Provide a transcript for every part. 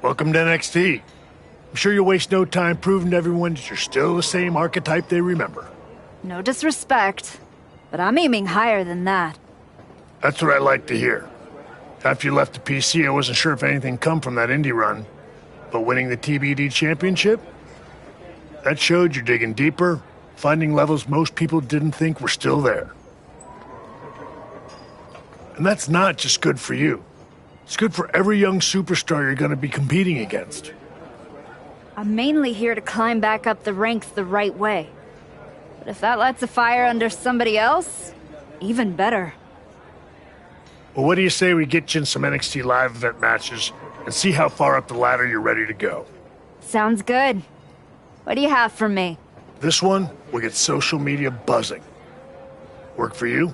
Welcome to NXT. I'm sure you'll waste no time proving to everyone that you're still the same archetype they remember. No disrespect, but I'm aiming higher than that. That's what I like to hear. After you left the PC, I wasn't sure if anything come from that indie run. But winning the TBD championship? That showed you're digging deeper, finding levels most people didn't think were still there. And that's not just good for you. It's good for every young superstar you're going to be competing against. I'm mainly here to climb back up the ranks the right way. But if that lights a fire under somebody else, even better. Well, what do you say we get you in some NXT live event matches and see how far up the ladder you're ready to go? Sounds good. What do you have for me? This one will get social media buzzing. Work for you?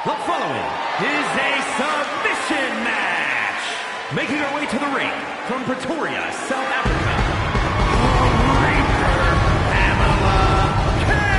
The following is a submission match. Making our way to the ring from Pretoria, South Africa, Pamela K.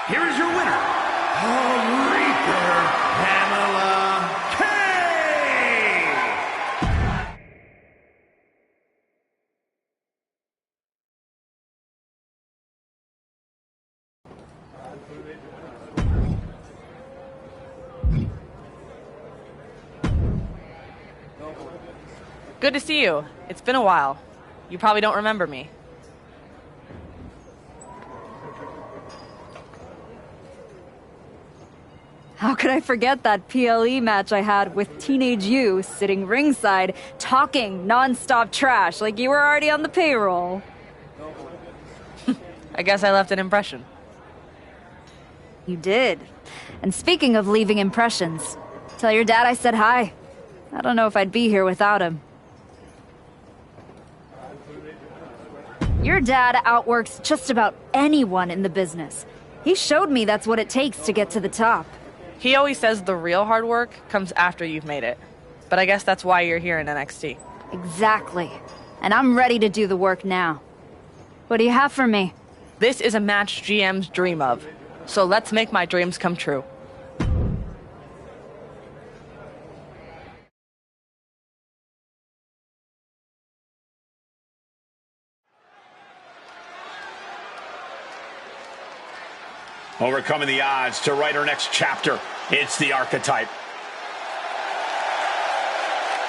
Here is your winner, Pamela K. Good to see you. It's been a while. You probably don't remember me. How could I forget that PLE match I had with teenage you sitting ringside, talking non-stop trash like you were already on the payroll? I guess I left an impression. You did. And speaking of leaving impressions, tell your dad I said hi. I don't know if I'd be here without him. Your dad outworks just about anyone in the business. He showed me that's what it takes to get to the top. He always says the real hard work comes after you've made it. But I guess that's why you're here in NXT. Exactly. And I'm ready to do the work now. What do you have for me? This is a match GMs dream of. So let's make my dreams come true. Overcoming the odds to write her next chapter. It's the archetype.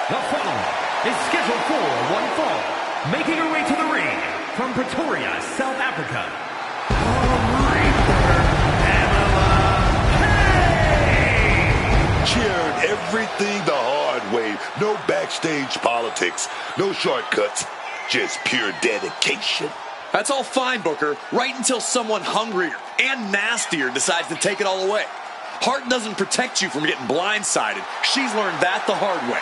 The following is scheduled for one fall. Making her way to the ring from Pretoria, South Africa, Pamela K. Cheered everything the hard way. No backstage politics, no shortcuts, just pure dedication. That's all fine, Booker, right until someone hungrier and nastier decides to take it all away. Heart doesn't protect you from getting blindsided. She's learned that the hard way.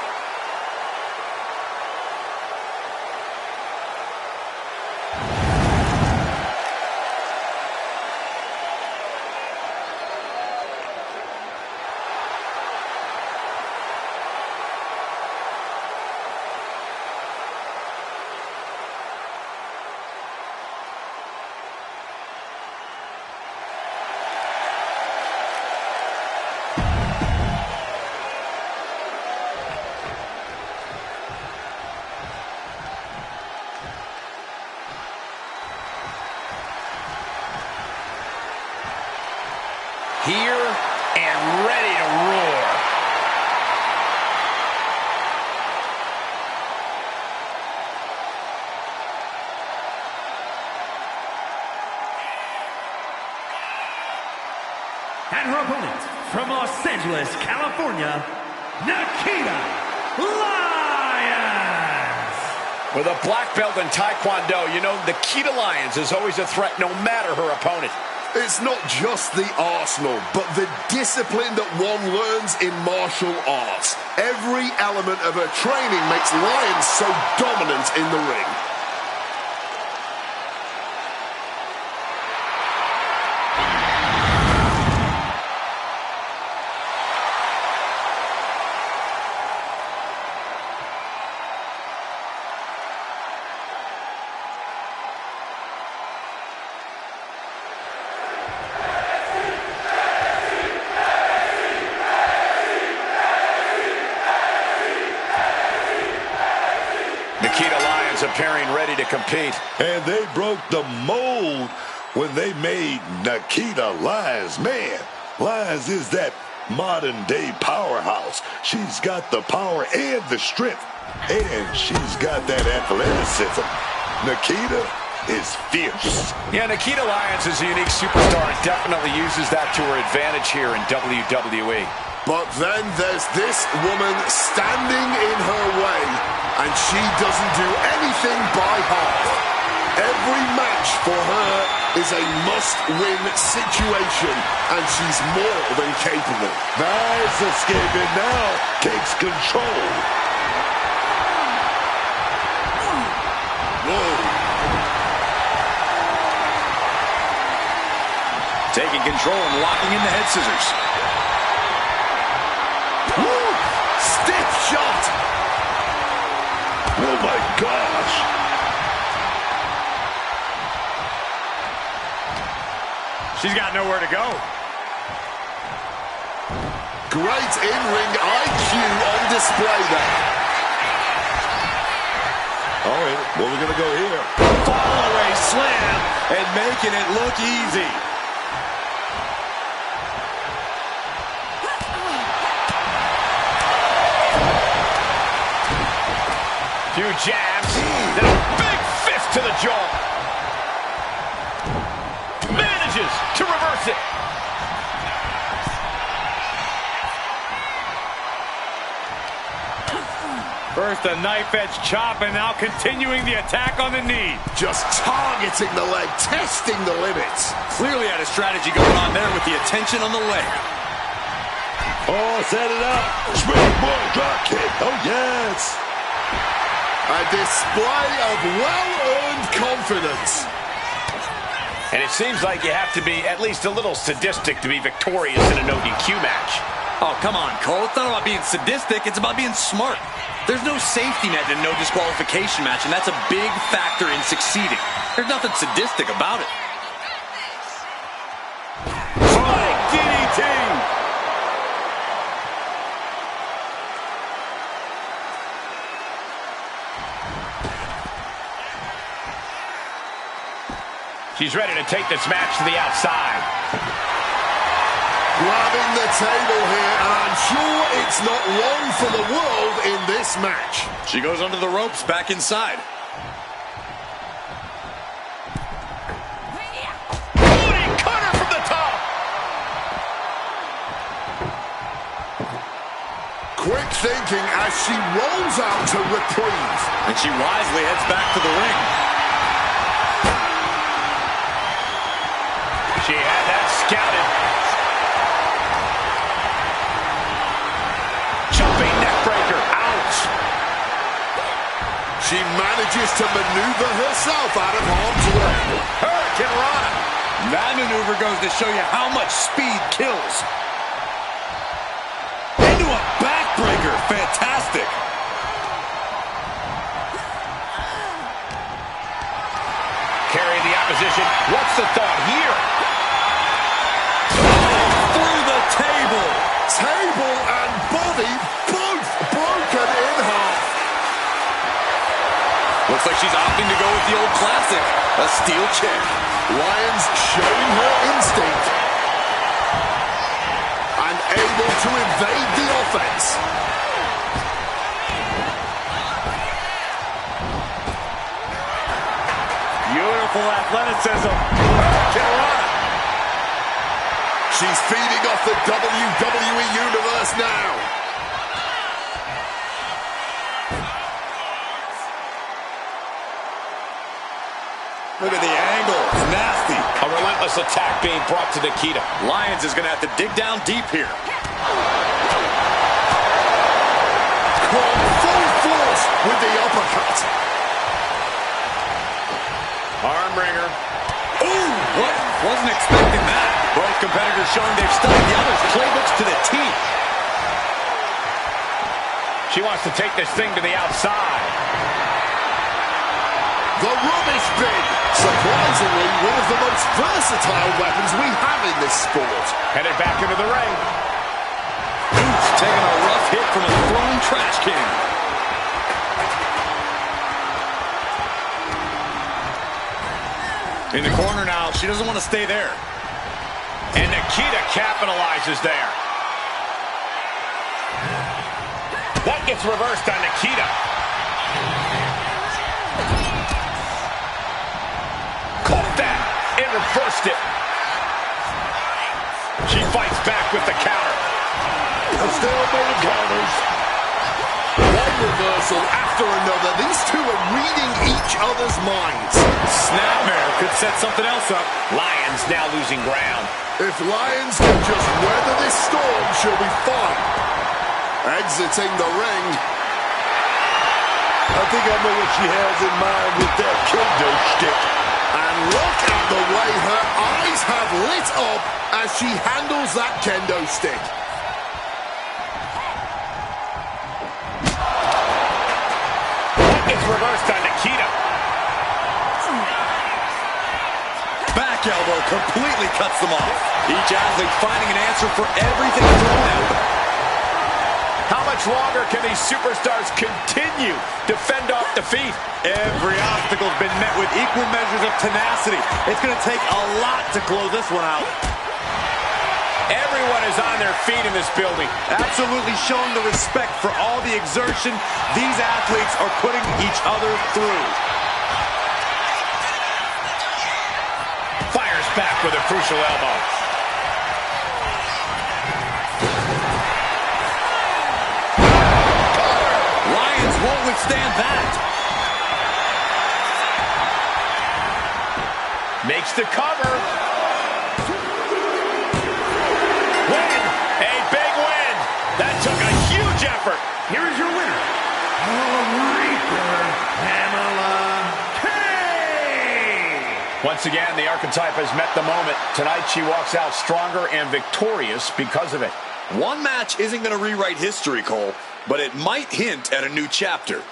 Here and ready to roar. And her opponent from Los Angeles, California, Nikita Lyons. With a black belt in Taekwondo, you know the key to Lyons is always a threat no matter her opponent. It's not just the arsenal, but the discipline that one learns in martial arts. Every element of her training makes Lyons so dominant in the ring. Appearing ready to compete. And they broke the mold when they made Nikita Lyons. Man, Lyons is that modern-day powerhouse. She's got the power and the strength, and she's got that athleticism. Nikita is fierce. Yeah, Nikita Lyons is a unique superstar and definitely uses that to her advantage here in WWE. But then there's this woman standing in her way, and she doesn't do anything by half. Every match for her is a must-win situation, and she's more than capable. Nice escape, and now takes control. Whoa. Taking control and locking in the head scissors. Woo! Stiff shot! Oh my gosh! She's got nowhere to go. Great in-ring IQ on display there. All right, where are we gonna go here? Fall-away slam and making it look easy. Few jabs, then a big fist to the jaw. Manages to reverse it. First a knife edge chop and now continuing the attack on the knee. Just targeting the leg, testing the limits. Clearly had a strategy going on there with the attention on the leg. Oh, set it up. Springboard drop kick. Oh, yes. A display of well-earned confidence. And it seems like you have to be at least a little sadistic to be victorious in a no DQ match. Oh, come on, Cole. It's not about being sadistic. It's about being smart. There's no safety net in no disqualification match, and that's a big factor in succeeding. There's nothing sadistic about it. Spike DDT! She's ready to take this match to the outside. Grabbing the table here, and I'm sure it's not long for the world in this match. She goes under the ropes, back inside. Loading cutter from the top. Quick thinking as she rolls out to reprieve. And she wisely heads back to the ring. She had that scouted. Jumping neckbreaker. Ouch. She manages to maneuver herself out of harm's way. Hurricane Rana. That maneuver goes to show you how much speed kills. Into a backbreaker. Fantastic. Carrying the opposition. What's the thought here? Through the table. Table and body both broken in half. Looks like she's opting to go with the old classic, a steel chair. Lyons showing her instinct and able to evade the offense. Beautiful athleticism. Hurricane Rana. She's feeding off the WWE Universe now. Look at the angle. It's nasty. A relentless attack being brought to Nikita. Lyons is going to have to dig down deep here. Called full force with the uppercut. Arm wringer. Ooh, what? Wasn't expecting that. Both competitors showing they've studied the other's playbooks to the T. She wants to take this thing to the outside. The rubbish bin. Surprisingly, one of the most versatile weapons we have in this sport. Headed back into the ring. Oops, taking a rough hit from a thrown trash can. In the corner now, she doesn't want to stay there. And Nikita capitalizes there. That gets reversed on Nikita. Caught that and reversed it. She fights back with the counter. A stalemate of counters. One reversal after another. These two are reading each other's minds. Snapmare could set something else up. Lyons now losing ground. If Lyons can just weather this storm, she'll be fine. Exiting the ring. I think I know what she has in mind with that kendo stick. And look at the way her eyes have lit up as she handles that kendo stick. It's reversed on Nikita. Back elbow completely cuts them off. Each athlete finding an answer for everything thrown at them. How much longer can these superstars continue to fend off defeat? Every obstacle's been met with equal measures of tenacity. It's going to take a lot to close this one out. Everyone is on their feet in this building. Absolutely showing the respect for all the exertion these athletes are putting each other through. Fires back with a crucial elbow. Lyons won't withstand that. Makes the cover. Win! A big win! That took a huge effort. Here is your winner, Reaper, Pamela K. Once again, the archetype has met the moment. Tonight, she walks out stronger and victorious because of it. One match isn't going to rewrite history, Cole, but it might hint at a new chapter.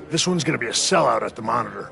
This one's going to be a sellout at the monitor.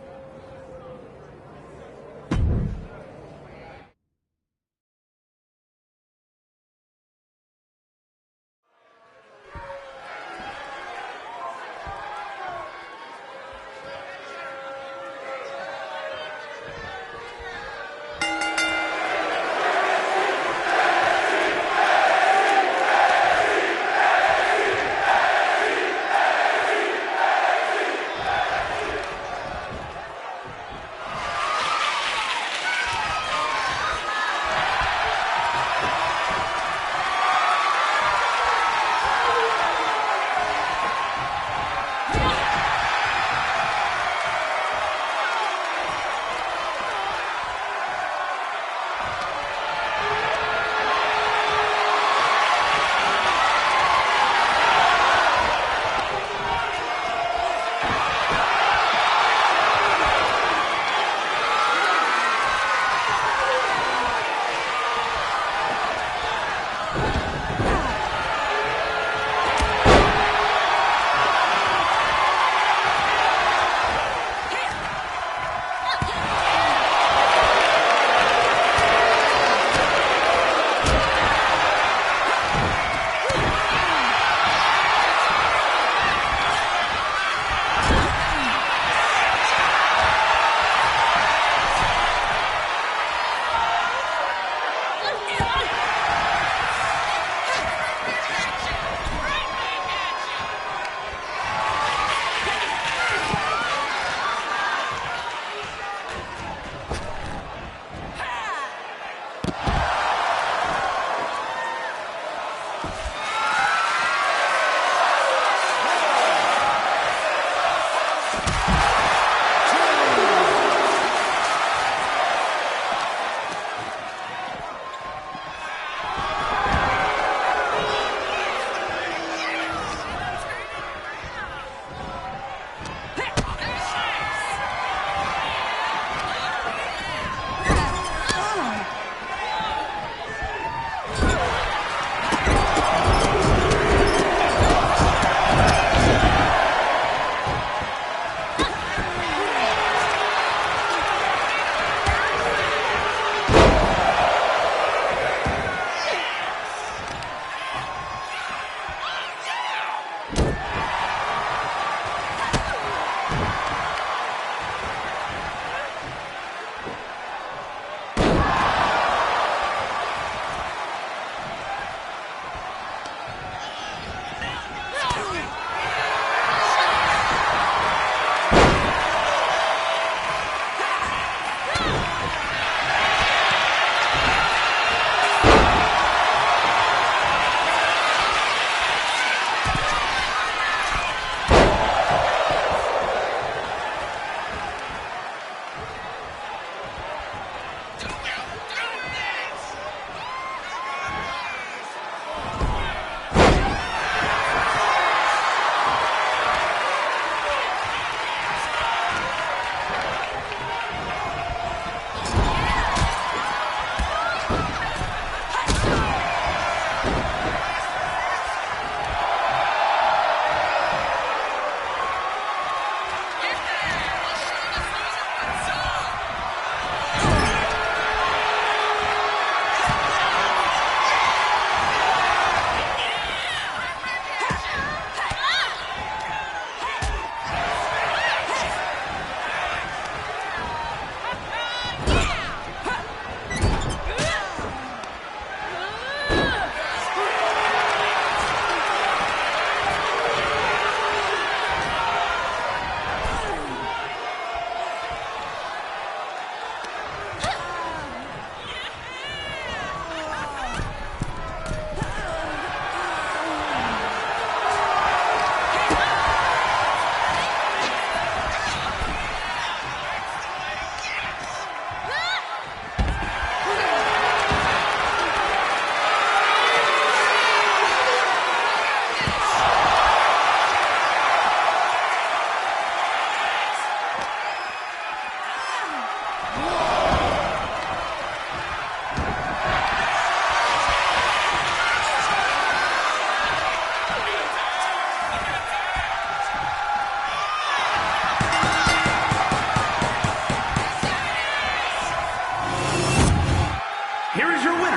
Here is your winner,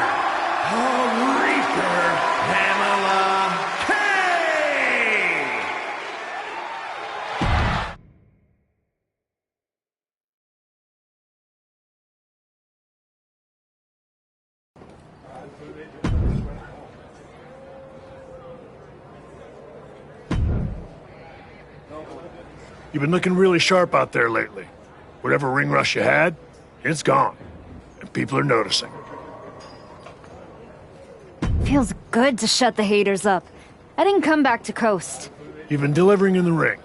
Pamela K. You've been looking really sharp out there lately. Whatever ring rush you had, it's gone. And people are noticing. Feels good to shut the haters up. I didn't come back to coast. You've been delivering in the ring.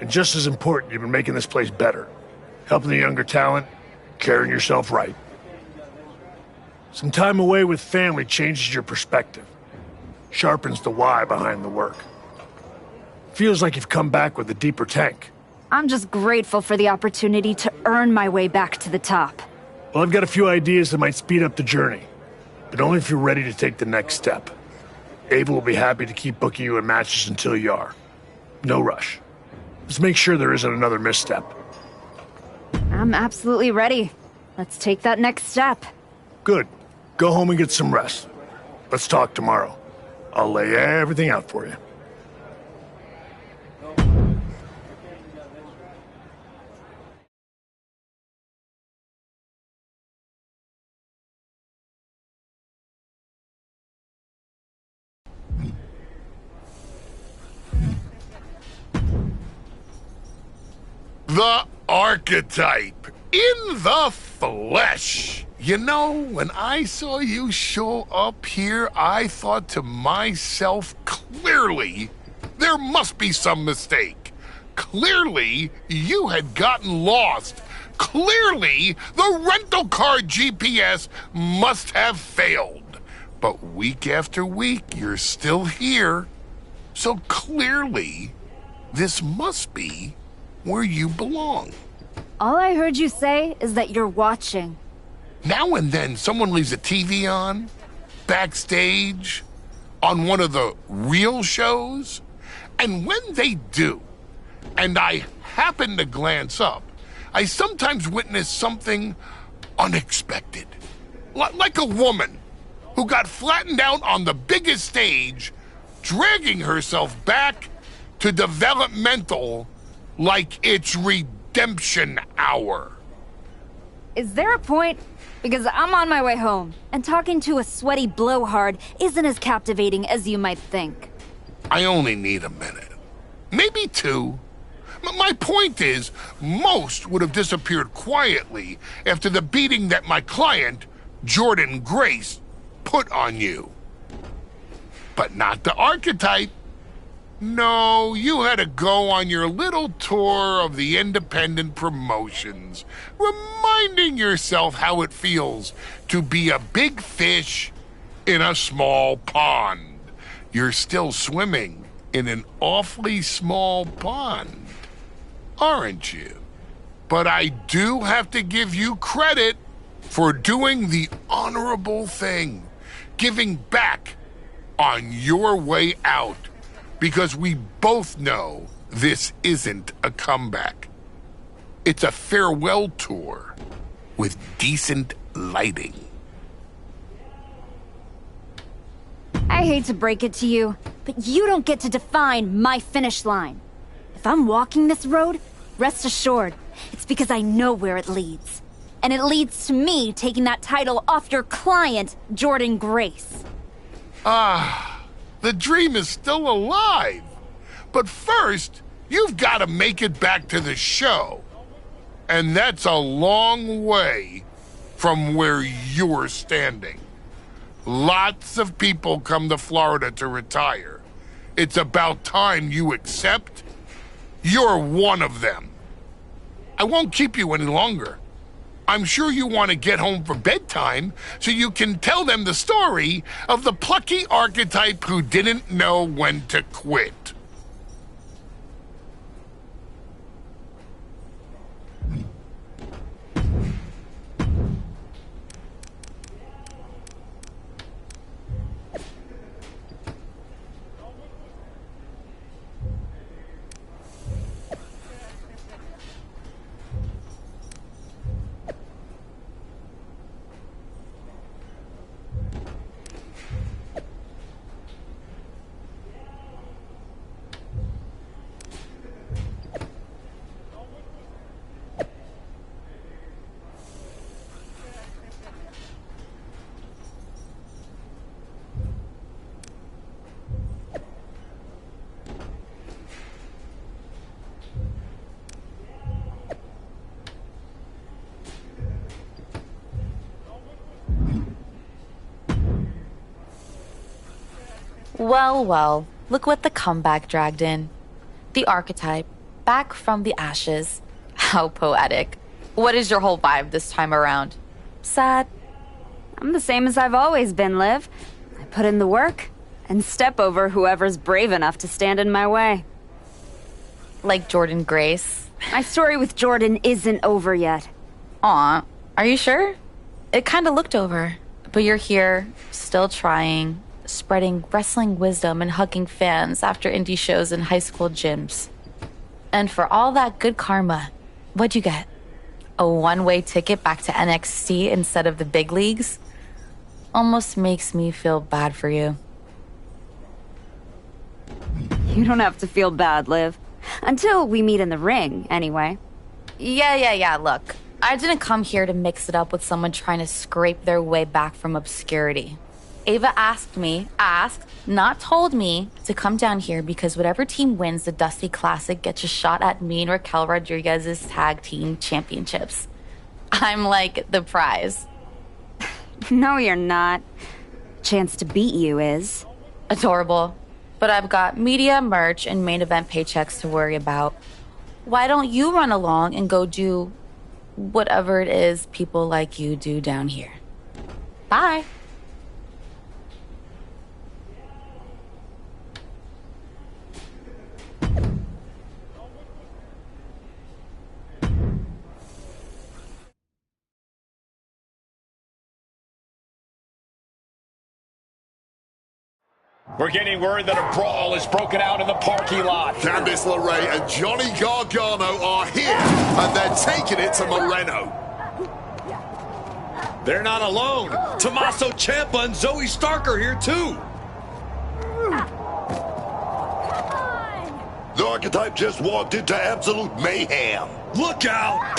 And just as important, you've been making this place better. Helping the younger talent, carrying yourself right. Some time away with family changes your perspective. Sharpens the why behind the work. Feels like you've come back with a deeper tank. I'm just grateful for the opportunity to earn my way back to the top. Well, I've got a few ideas that might speed up the journey. But only if you're ready to take the next step. Ava will be happy to keep booking you in matches until you are. No rush. Let's make sure there isn't another misstep. I'm absolutely ready. Let's take that next step. Good. Go home and get some rest. Let's talk tomorrow. I'll lay everything out for you. The archetype in the flesh. You know, when I saw you show up here, I thought to myself, clearly, there must be some mistake. Clearly, you had gotten lost. Clearly, the rental car GPS must have failed. But week after week, you're still here. So clearly, this must be where you belong. All I heard you say is that you're watching. Now and then, someone leaves a TV on, backstage, on one of the real shows, and when they do, and I happen to glance up, I sometimes witness something unexpected. Like a woman who got flattened out on the biggest stage, dragging herself back to developmental like it's redemption hour. Is there a point? Because I'm on my way home, and talking to a sweaty blowhard isn't as captivating as you might think. I only need a minute. Maybe two. My point is, most would have disappeared quietly after the beating that my client, Jordan Grace, put on you. But not the archetype. No, you had to go on your little tour of the independent promotions, reminding yourself how it feels to be a big fish in a small pond. You're still swimming in an awfully small pond, aren't you? But I do have to give you credit. for doing the honorable thing, giving back on your way out, because we both know this isn't a comeback. It's a farewell tour with decent lighting. I hate to break it to you, but you don't get to define my finish line. If I'm walking this road, rest assured, it's because I know where it leads. And it leads to me taking that title off your client, Jordan Grace. The dream is still alive. But first, you've got to make it back to the show. And that's a long way from where you're standing. Lots of people come to Florida to retire. It's about time you accept you're one of them. I won't keep you any longer. I'm sure you want to get home for bedtime so you can tell them the story of the plucky archetype who didn't know when to quit. Well, well, look what the comeback dragged in. The archetype, back from the ashes. How poetic. What is your whole vibe this time around? Sad? I'm the same as I've always been, Liv. I put in the work and step over whoever's brave enough to stand in my way. Like Jordan Grace? My story with Jordan isn't over yet. Aw, are you sure? It kinda looked over. But you're here, still trying, spreading wrestling wisdom and hugging fans after indie shows in high school gyms. And for all that good karma, what'd you get? A one-way ticket back to NXT instead of the big leagues? Almost makes me feel bad for you. You don't have to feel bad, Liv. Until we meet in the ring, anyway. Yeah, look. I didn't come here to mix it up with someone trying to scrape their way back from obscurity. Ava asked, not told me, to come down here because whatever team wins the Dusty Classic gets a shot at me and Raquel Rodriguez's tag team championships. I'm like the prize. No, you're not. Chance to beat you is. Adorable. But I've got media, merch, and main event paychecks to worry about. Why don't you run along and go do whatever it is people like you do down here? Bye. We're getting word that a brawl is broken out in the parking lot. Candice LeRae and Johnny Gargano are here, and they're taking it to Moreno. They're not alone. Tommaso Ciampa and Zoe Stark are here too. The archetype just walked into absolute mayhem. Look out!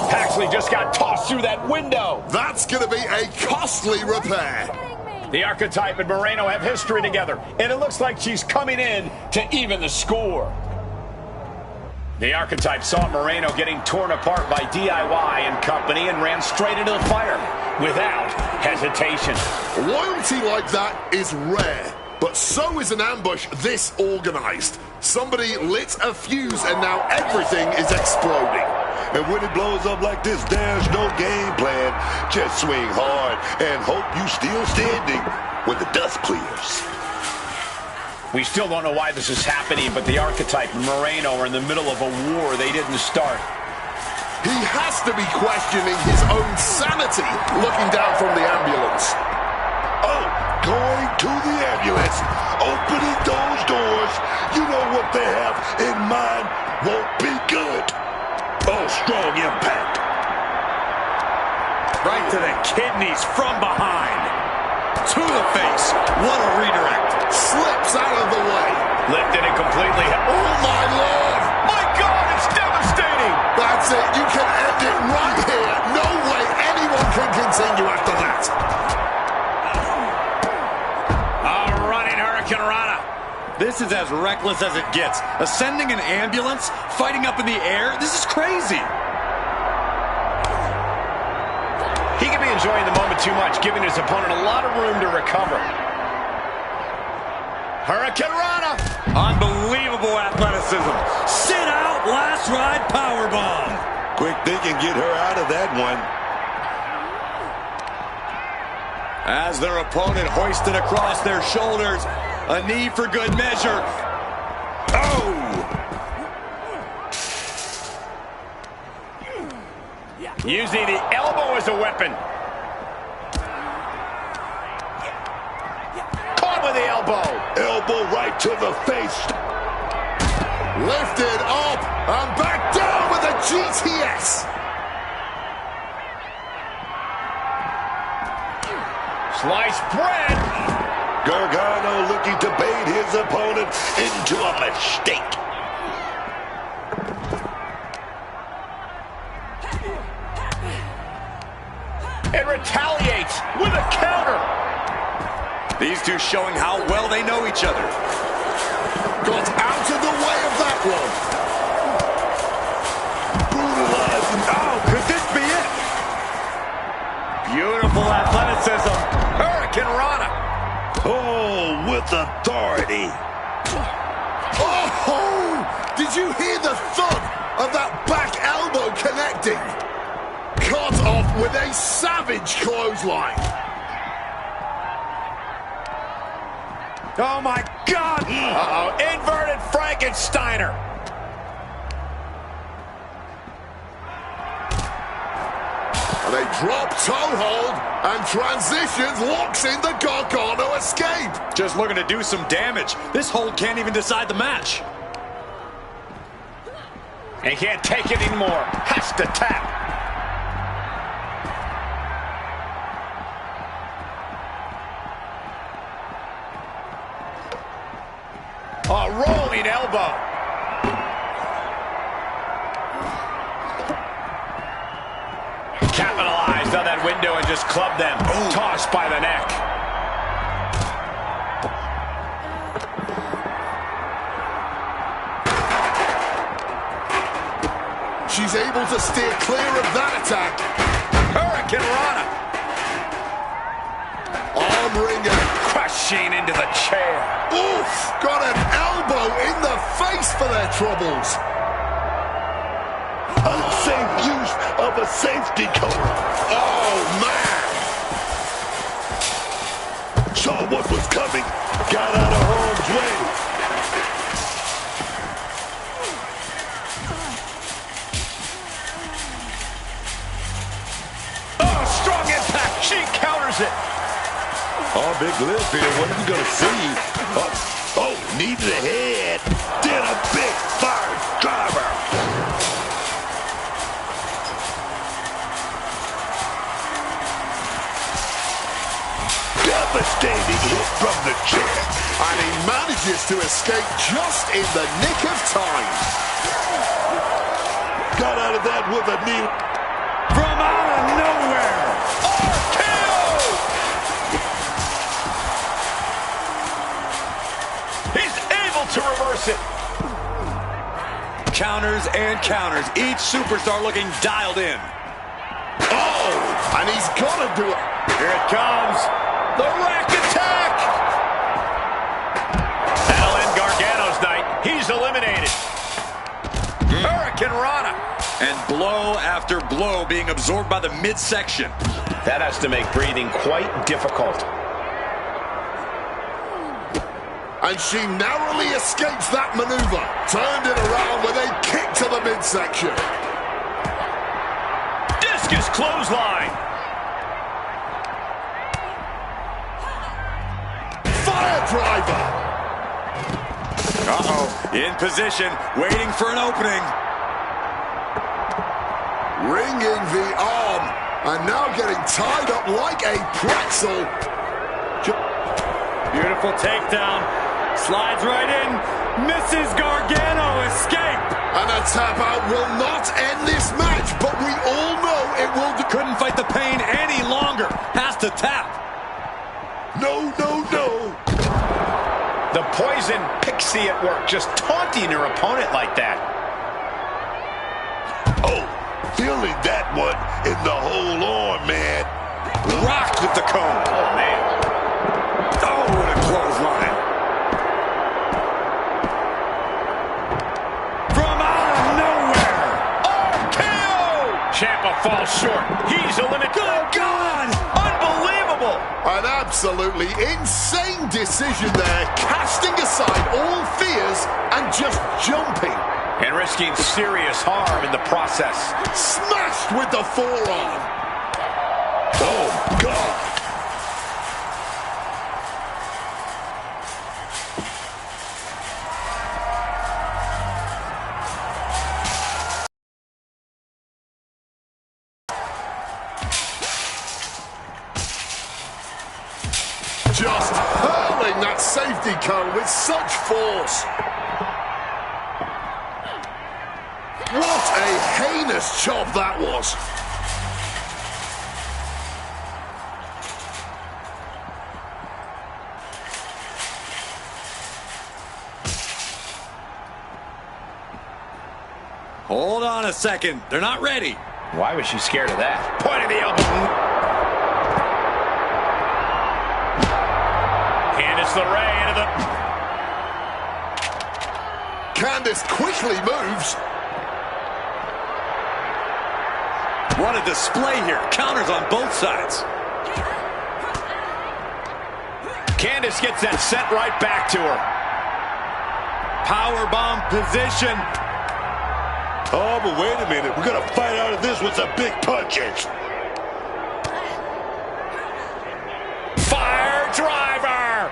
Paxley just got tossed through that window. That's going to be a costly repair. The archetype and Moreno have history together, and it looks like she's coming in to even the score. The archetype saw Moreno getting torn apart by DIY and company and ran straight into the fire without hesitation. Loyalty like that is rare, but so is an ambush this organized. Somebody lit a fuse and now everything is exploding. And when it blows up like this, there's no game plan. Just swing hard and hope you still standing when the dust clears. We still don't know why this is happening, but the archetype and Moreno are in the middle of a war they didn't start. He has to be questioning his own sanity looking down from the ambulance. Oh, going to the ambulance, opening those doors. You know what they have in mind won't be good. Oh, strong impact. Right to the kidneys from behind. To the face. What a redirect. Slips out of the way. Lifted it completely. Oh, my Lord. My God, it's devastating. That's it. You can end it right here. No way anyone can continue after that. A running Hurricane Rana. This is as reckless as it gets. Ascending an ambulance, fighting up in the air. This is crazy. He could be enjoying the moment too much, giving his opponent a lot of room to recover. Hurricane Rana. Unbelievable athleticism. Sit out, last ride powerbomb. Quick thinking, get her out of that one. As their opponent hoisted across their shoulders, a knee for good measure. Oh! Using the elbow as a weapon. Caught with the elbow. Elbow right to the face. Lifted up and back down with a GTS. Sliced bread. Gargano looking to bait his opponent into a mistake. And retaliates with a counter. These two showing how well they know each other. Got out of the way of that one. Brutalizing. Oh, could this be it? Beautiful athleticism. Hurricane Rana. Oh, with authority. Oh, did you hear the thud of that back elbow connecting? Cut off with a savage clothesline. Oh my God! Uh-oh, inverted Frankensteiner. And a drop toe hold and transitions, locks in the Gargano escape. Just looking to do some damage. This hold can't even decide the match. He can't take it anymore. Has to tap. A rolling elbow. Capitalized on that window and just clubbed them. Ooh. Tossed by the neck. She's able to steer clear of that attack. Hurricane Rana. Arm wringer. Crushing into the chair. Oof! Got an elbow in the face for their troubles. Unsafe use of a safety cover. Oh, man! Saw what was coming. Got out of harm's way. Oh, strong impact. She counters it. Oh, big lift here. What are we going to see? Oh, knee to the head. Then a big fire driver. Devastating hit from the chair. And he manages to escape just in the nick of time. Got out of that with a knee. From out of nowhere. To reverse it. Counters and counters. Each superstar looking dialed in. Oh, and he's got to do it. Here it comes. The rack attack. That'll end Gargano's night. He's eliminated. Hurricane Rana. And blow after blow being absorbed by the midsection. That has to make breathing quite difficult. And she narrowly escapes that maneuver. Turned it around with a kick to the midsection. Vicious clothesline. Fire driver. Uh-oh, in position, waiting for an opening. Ringing the arm, and now getting tied up like a pretzel. Beautiful takedown. Slides right in. Misses Gargano. Escape. And a tap out will not end this match, but we all know it will. Couldn't fight the pain any longer. Has to tap. No, no, no. The poison pixie at work, just taunting her opponent like that. Oh, feeling that one in the whole arm, man. Rocked with the cone. Oh, man. Oh, what a clothesline. From out of nowhere. RKO! Ciampa falls short. He's eliminated. Good God! Unbelievable! An absolutely insane decision there, casting aside all fears and just jumping. And risking serious harm in the process. Smashed with the forearm. Oh, God. Just hurling that safety cone with such force. What a heinous chop that was. Hold on a second. They're not ready. Why was she scared of that? Point of the elbow. Candice LeRae into the... Candice quickly moves. What a display here. Counters on both sides. Candice gets that sent right back to her. Powerbomb position. Oh, but wait a minute. We're going to fight out of this with some big punches. Fire driver!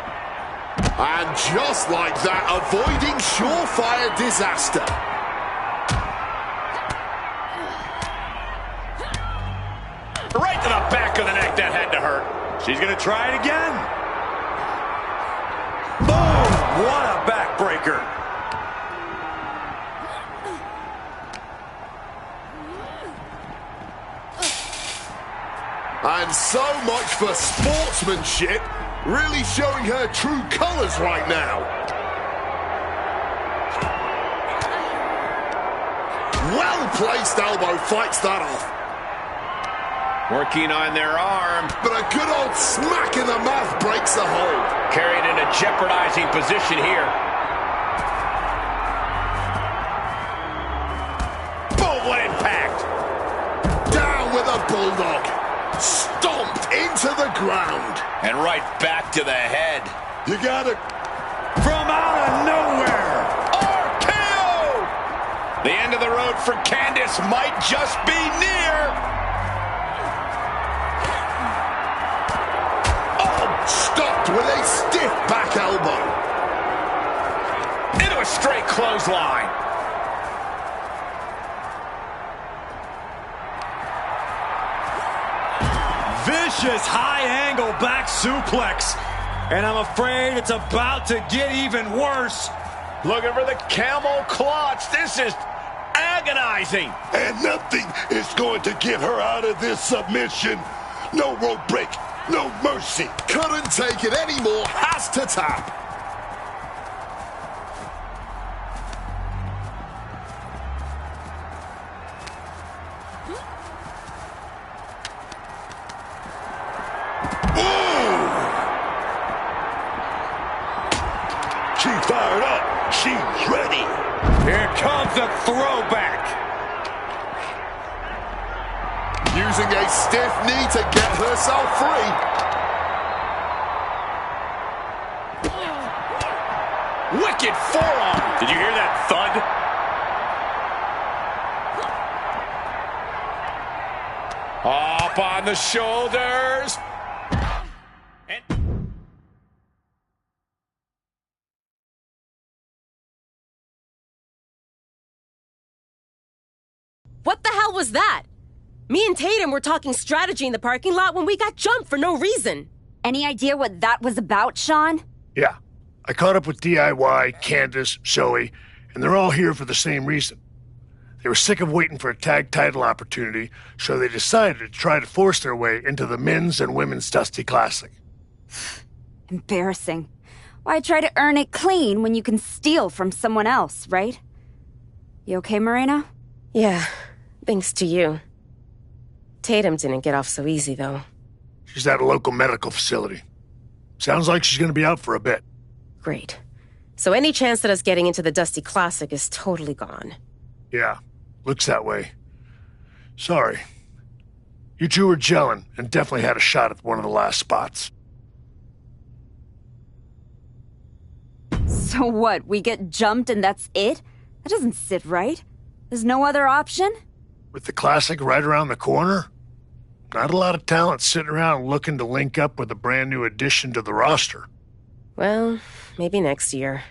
And just like that, avoiding surefire disaster. Right to the back of the neck. That had to hurt. She's going to try it again. Boom! What a backbreaker. And so much for sportsmanship, really showing her true colors right now. Well-placed elbow fights that off. Working on their arm. But a good old smack in the mouth breaks the hold. Carried in a jeopardizing position here. Boom, what impact. Down with a bulldog. Stomped into the ground. And right back to the head. You got it. From out of nowhere. RKO! The end of the road for Candice might just be near. Stopped with a stiff back elbow. Into a straight clothesline. Vicious high-angle back suplex. And I'm afraid it's about to get even worse. Looking for the camel clutch. This is agonizing. And nothing is going to get her out of this submission. No rope break. No mercy. Couldn't take it anymore. Has to tap. She fired up. She's ready. Here comes a throwback. Using a stiff knee to get herself free. Wicked forearm. Did you hear that thud? Up on the shoulders. What the hell was that? Me and Tatum were talking strategy in the parking lot when we got jumped for no reason. Any idea what that was about, Sean? Yeah. I caught up with DIY, Candace, Zoe, and they're all here for the same reason. They were sick of waiting for a tag title opportunity, so they decided to try to force their way into the men's and women's Dusty Classic. Embarrassing. Why try to earn it clean when you can steal from someone else, right? You okay, Moreno? Yeah, thanks to you. Tatum didn't get off so easy, though. She's at a local medical facility. Sounds like she's gonna be out for a bit. Great. So any chance that us getting into the Dusty Classic is totally gone. Yeah, looks that way. Sorry. You two were gelling and definitely had a shot at one of the last spots. So what, we get jumped and that's it? That doesn't sit right. There's no other option? With the Classic right around the corner, not a lot of talent sitting around looking to link up with a brand new addition to the roster. Well, maybe next year.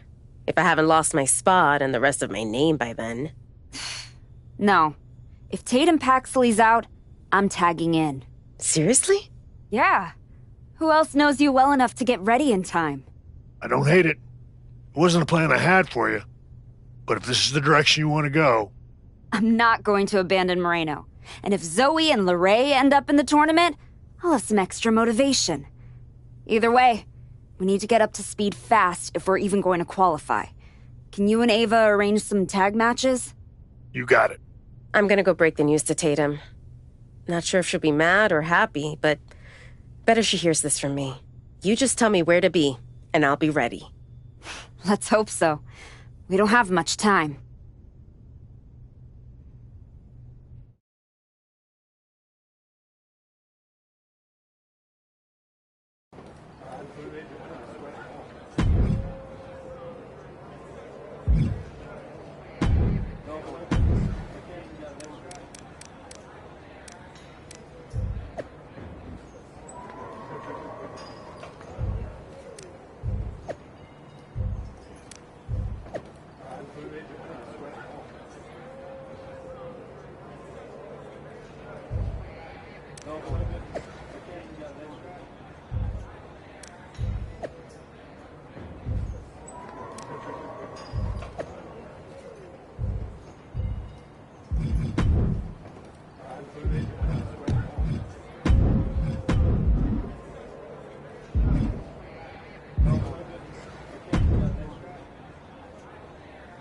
If I haven't lost my spot and the rest of my name by then. No. If Tatum Paxley's out, I'm tagging in. Seriously? Yeah. Who else knows you well enough to get ready in time? I don't hate it. It wasn't a plan I had for you. But if this is the direction you want to go... I'm not going to abandon Moreno. And if Zoe and Lorray end up in the tournament, I'll have some extra motivation. Either way, we need to get up to speed fast if we're even going to qualify. Can you and Ava arrange some tag matches? You got it. I'm gonna go break the news to Tatum. Not sure if she'll be mad or happy, but better she hears this from me. You just tell me where to be, and I'll be ready. Let's hope so. We don't have much time.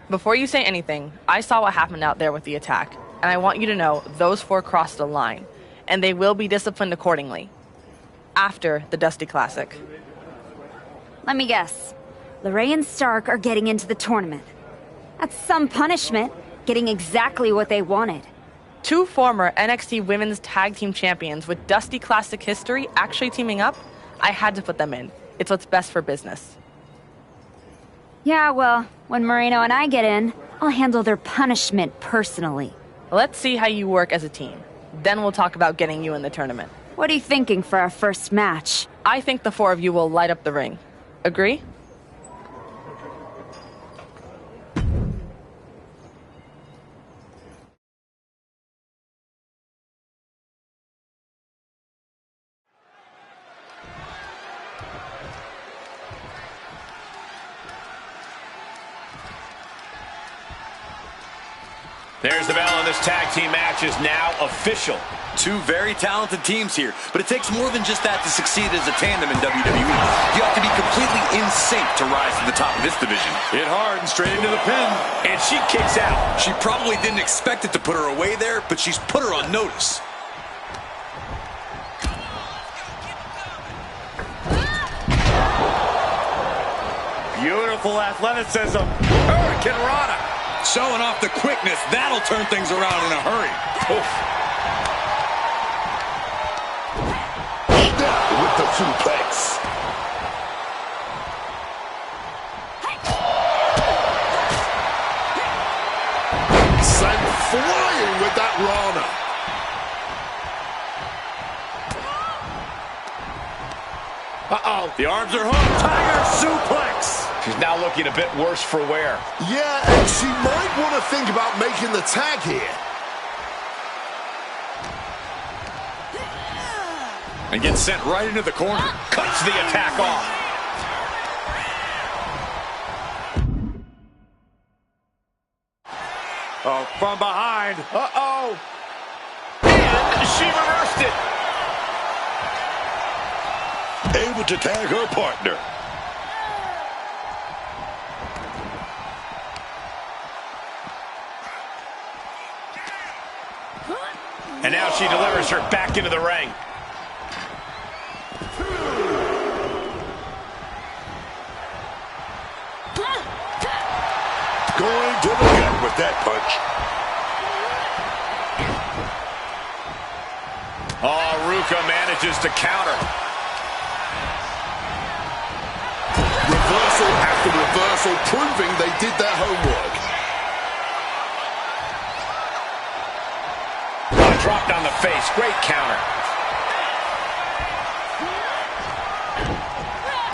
Before you say anything, I saw what happened out there with the attack, and I want you to know those four crossed a line, and they will be disciplined accordingly. After the Dusty Classic. Let me guess. Lorray and Stark are getting into the tournament. That's some punishment, getting exactly what they wanted. Two former NXT Women's Tag Team Champions with Dusty Classic history actually teaming up, I had to put them in. It's what's best for business. Yeah, well, when Moreno and I get in, I'll handle their punishment personally. Let's see how you work as a team. Then we'll talk about getting you in the tournament. What are you thinking for our first match? I think the four of you will light up the ring. Agree? There's the bell, and this tag team match is now official. Two very talented teams here, but it takes more than just that to succeed as a tandem in WWE. You have to be completely in sync to rise to the top of this division. Hit hard and straight into the pin, and she kicks out. She probably didn't expect it to put her away there, but she's put her on notice. Beautiful athleticism. Hurricane Rana. Showing off the quickness. That'll turn things around in a hurry. Oof. With the suplex. Sent flying with that Rana. Uh-oh. The arms are hooked. Tiger suplex. She's now looking a bit worse for wear. Yeah, and she might want to think about making the tag here. And gets sent right into the corner. Cuts the attack off. Oh, from behind. Uh-oh. And she reversed it. Able to tag her partner. And now she delivers her back into the ring. Going to the gut with that punch. Oh, Ruka manages to counter. Reversal after reversal, proving they did their homework. Dropped on the face. Great counter.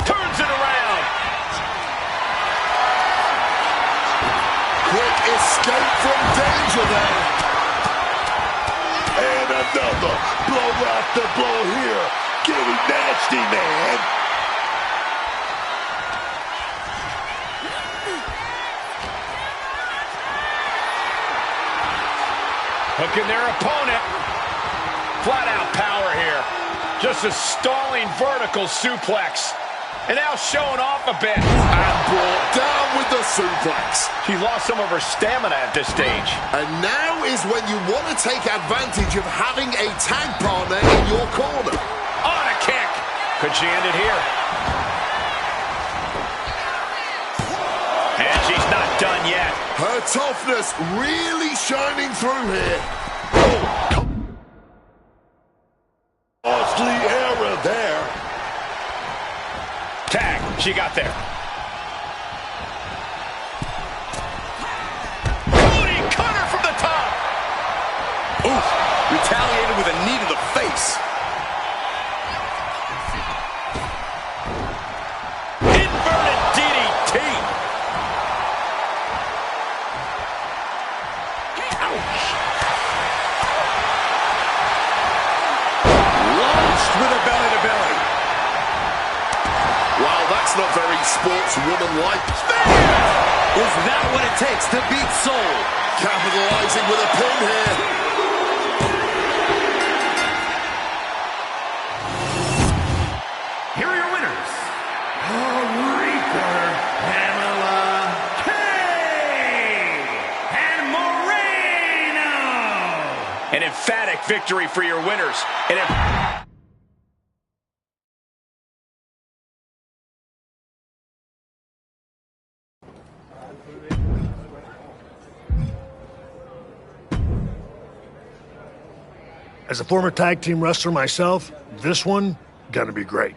Turns it around. Quick escape from danger there. And another blow after blow here. Getting nasty, man. Hooking their opponent. Flat out power here. Just a stalling vertical suplex. And now showing off a bit. And brought down with the suplex. She lost some of her stamina at this stage. And now is when you want to take advantage of having a tag partner in your corner. On a kick. Could she end it here? And she's not done yet. Her toughness really shining through here. Costly error there. Tag. She got there. Cody cutter from the top. Oof. Retaliated with a knee to the face. Inverted DDT. With a belly-to-belly. Wow, that's not very sportswoman-like. Is that what it takes to beat Soul? Capitalizing with a pin here. Here are your winners. Pamela K. and Moreno. An emphatic victory for your winners. As a former tag team wrestler myself, this one gonna be great.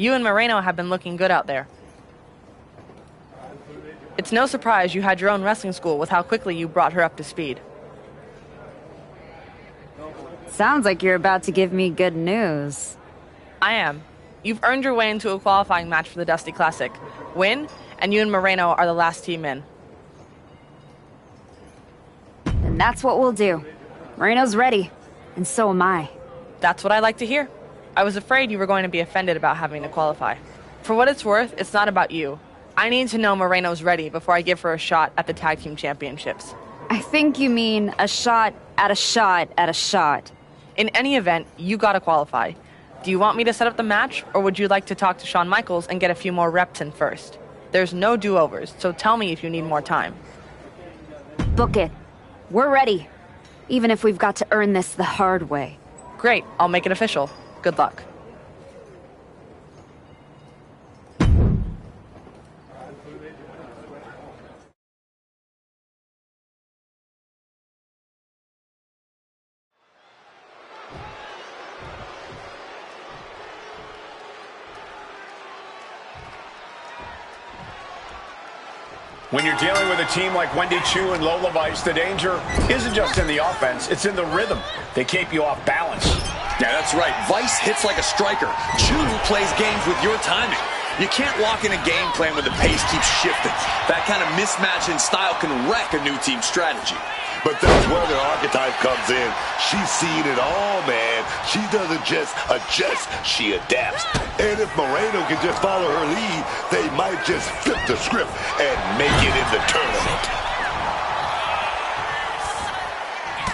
You and Moreno have been looking good out there. It's no surprise you had your own wrestling school with how quickly you brought her up to speed. Sounds like you're about to give me good news. I am. You've earned your way into a qualifying match for the Dusty Classic. Win, and you and Moreno are the last team in. And that's what we'll do. Moreno's ready, and so am I. That's what I like to hear. I was afraid you were going to be offended about having to qualify. For what it's worth, it's not about you. I need to know Moreno's ready before I give her a shot at the Tag Team Championships. I think you mean a shot at a shot at a shot. In any event, you gotta qualify. Do you want me to set up the match, or would you like to talk to Shawn Michaels and get a few more reps in first? There's no do-overs, so tell me if you need more time. Book it. We're ready. Even if we've got to earn this the hard way. Great, I'll make it official. Good luck. When you're dealing with a team like Wendy Choo and Lola Vice, the danger isn't just in the offense, it's in the rhythm. They keep you off balance. Yeah, that's right. Vice hits like a striker. Choo plays games with your timing. You can't walk in a game plan when the pace keeps shifting. That kind of mismatch in style can wreck a new team's strategy. But that's where their archetype comes in. She's seen it all, man. She doesn't just adjust, she adapts. And if Moreno can just follow her lead, they might just flip the script and make it in the tournament.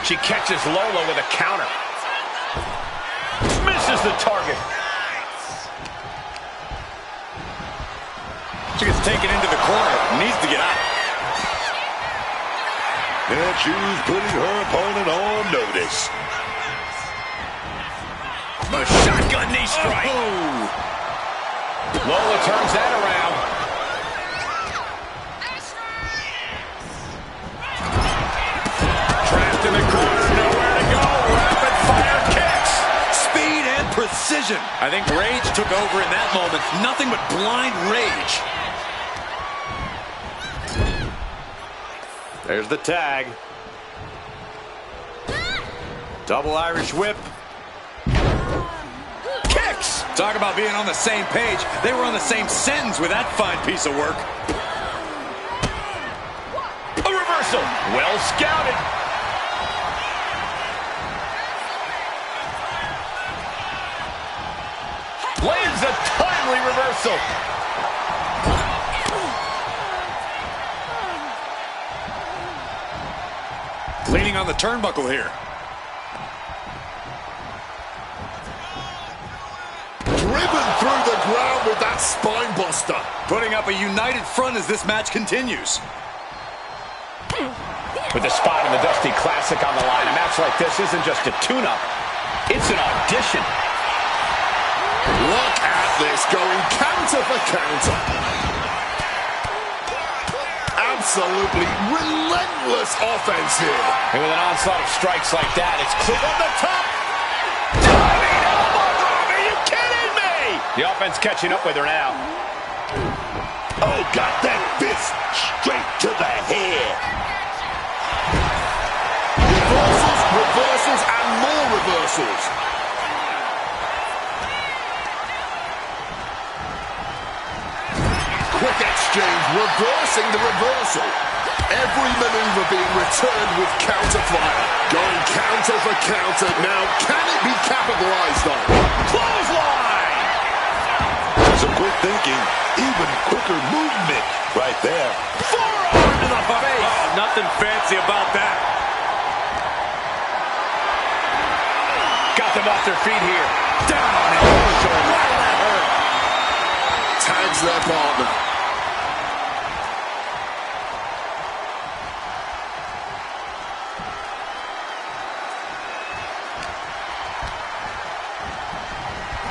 She catches Lola with a counter. Misses the target. She gets taken into the corner. Needs to get out. And Choo's putting her opponent on notice. strike. Lola turns that around. Trapped in the corner, nowhere to go. Rapid fire kicks. Speed and precision. I think rage took over in that moment. Nothing but blind rage. There's the tag. Double Irish whip. Kicks. Talk about being on the same page. They were on the same sentence with that fine piece of work. A reversal. Well scouted. Lands a timely reversal. Leaning on the turnbuckle here. Driven through the ground with that spine buster. Putting up a united front as this match continues. With the spot in the Dusty Classic on the line, a match like this isn't just a tune-up. It's an audition. Look at this, going counter for counter. Absolutely relentless offense here. And with an onslaught of strikes like that, it's clear on the top. Diving elbow drop, are you kidding me? The offense catching up with her now. Oh, got that fist straight to the head. Reversals, reversals, and more reversals. Quick exchange, reversing the reversal. Every maneuver being returned with counter fire. Going counter for counter. Now, can it be capitalized on? Clothesline! Some quick thinking, even quicker movement right there. Forearm to the face. Oh, nothing fancy about that. Got them off their feet here. Down and over. Wow, that hurt. Tags their partner.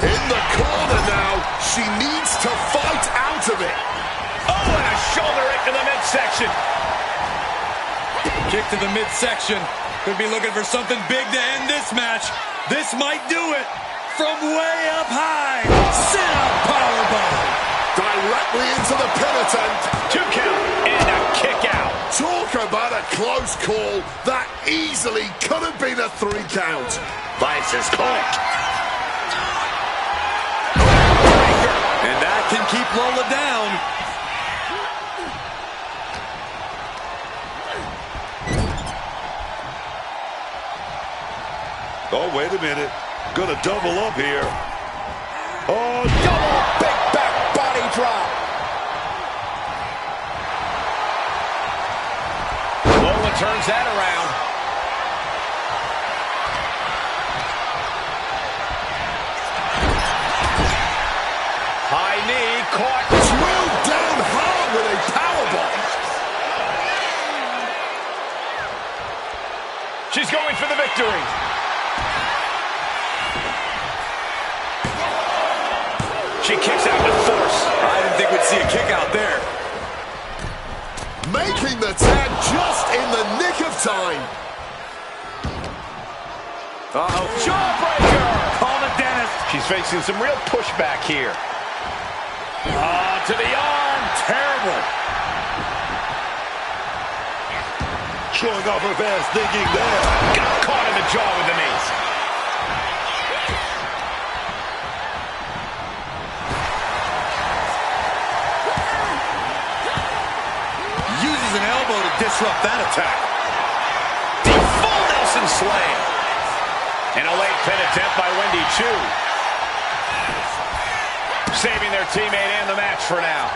In the corner now. She needs to fight out of it. Oh, and a shoulder right to the midsection. Kick to the midsection. Could be looking for something big to end this match. This might do it. From way up high. Sit-up powerbomb. Directly into the pin attempt. 2 count and a kick out. Talk about a close call. That easily could have been a 3 count. Vice is quick. And that can keep Lola down. Oh, wait a minute. Gonna double up here. Oh, Double big back body drop. Lola turns that around. High knee caught. Drilled down hard with a powerbomb. She's going for the victory. She kicks out with force. I didn't think we'd see a kick out there. Making the tag just in the nick of time. Uh-oh. Jawbreaker. Call the dentist. She's facing some real pushback here. To the arm. Terrible. showing off her fast thinking there. Got caught in the jaw with the knees. Uses an elbow to disrupt that attack. The full Nelson slam. And a late pin attempt by Wendy Chu. Saving their teammate and the match for now.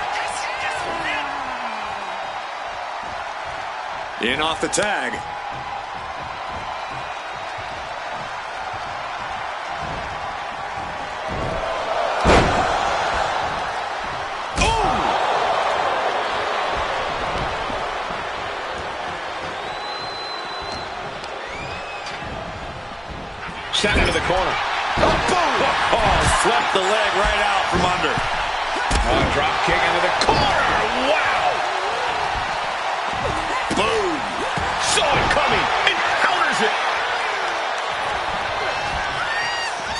In off the tag. Sent into the corner. Oh, boom! Oh, swept the leg right out from under. Drop kick into the corner. Wow! Boom! Saw it coming and counters it.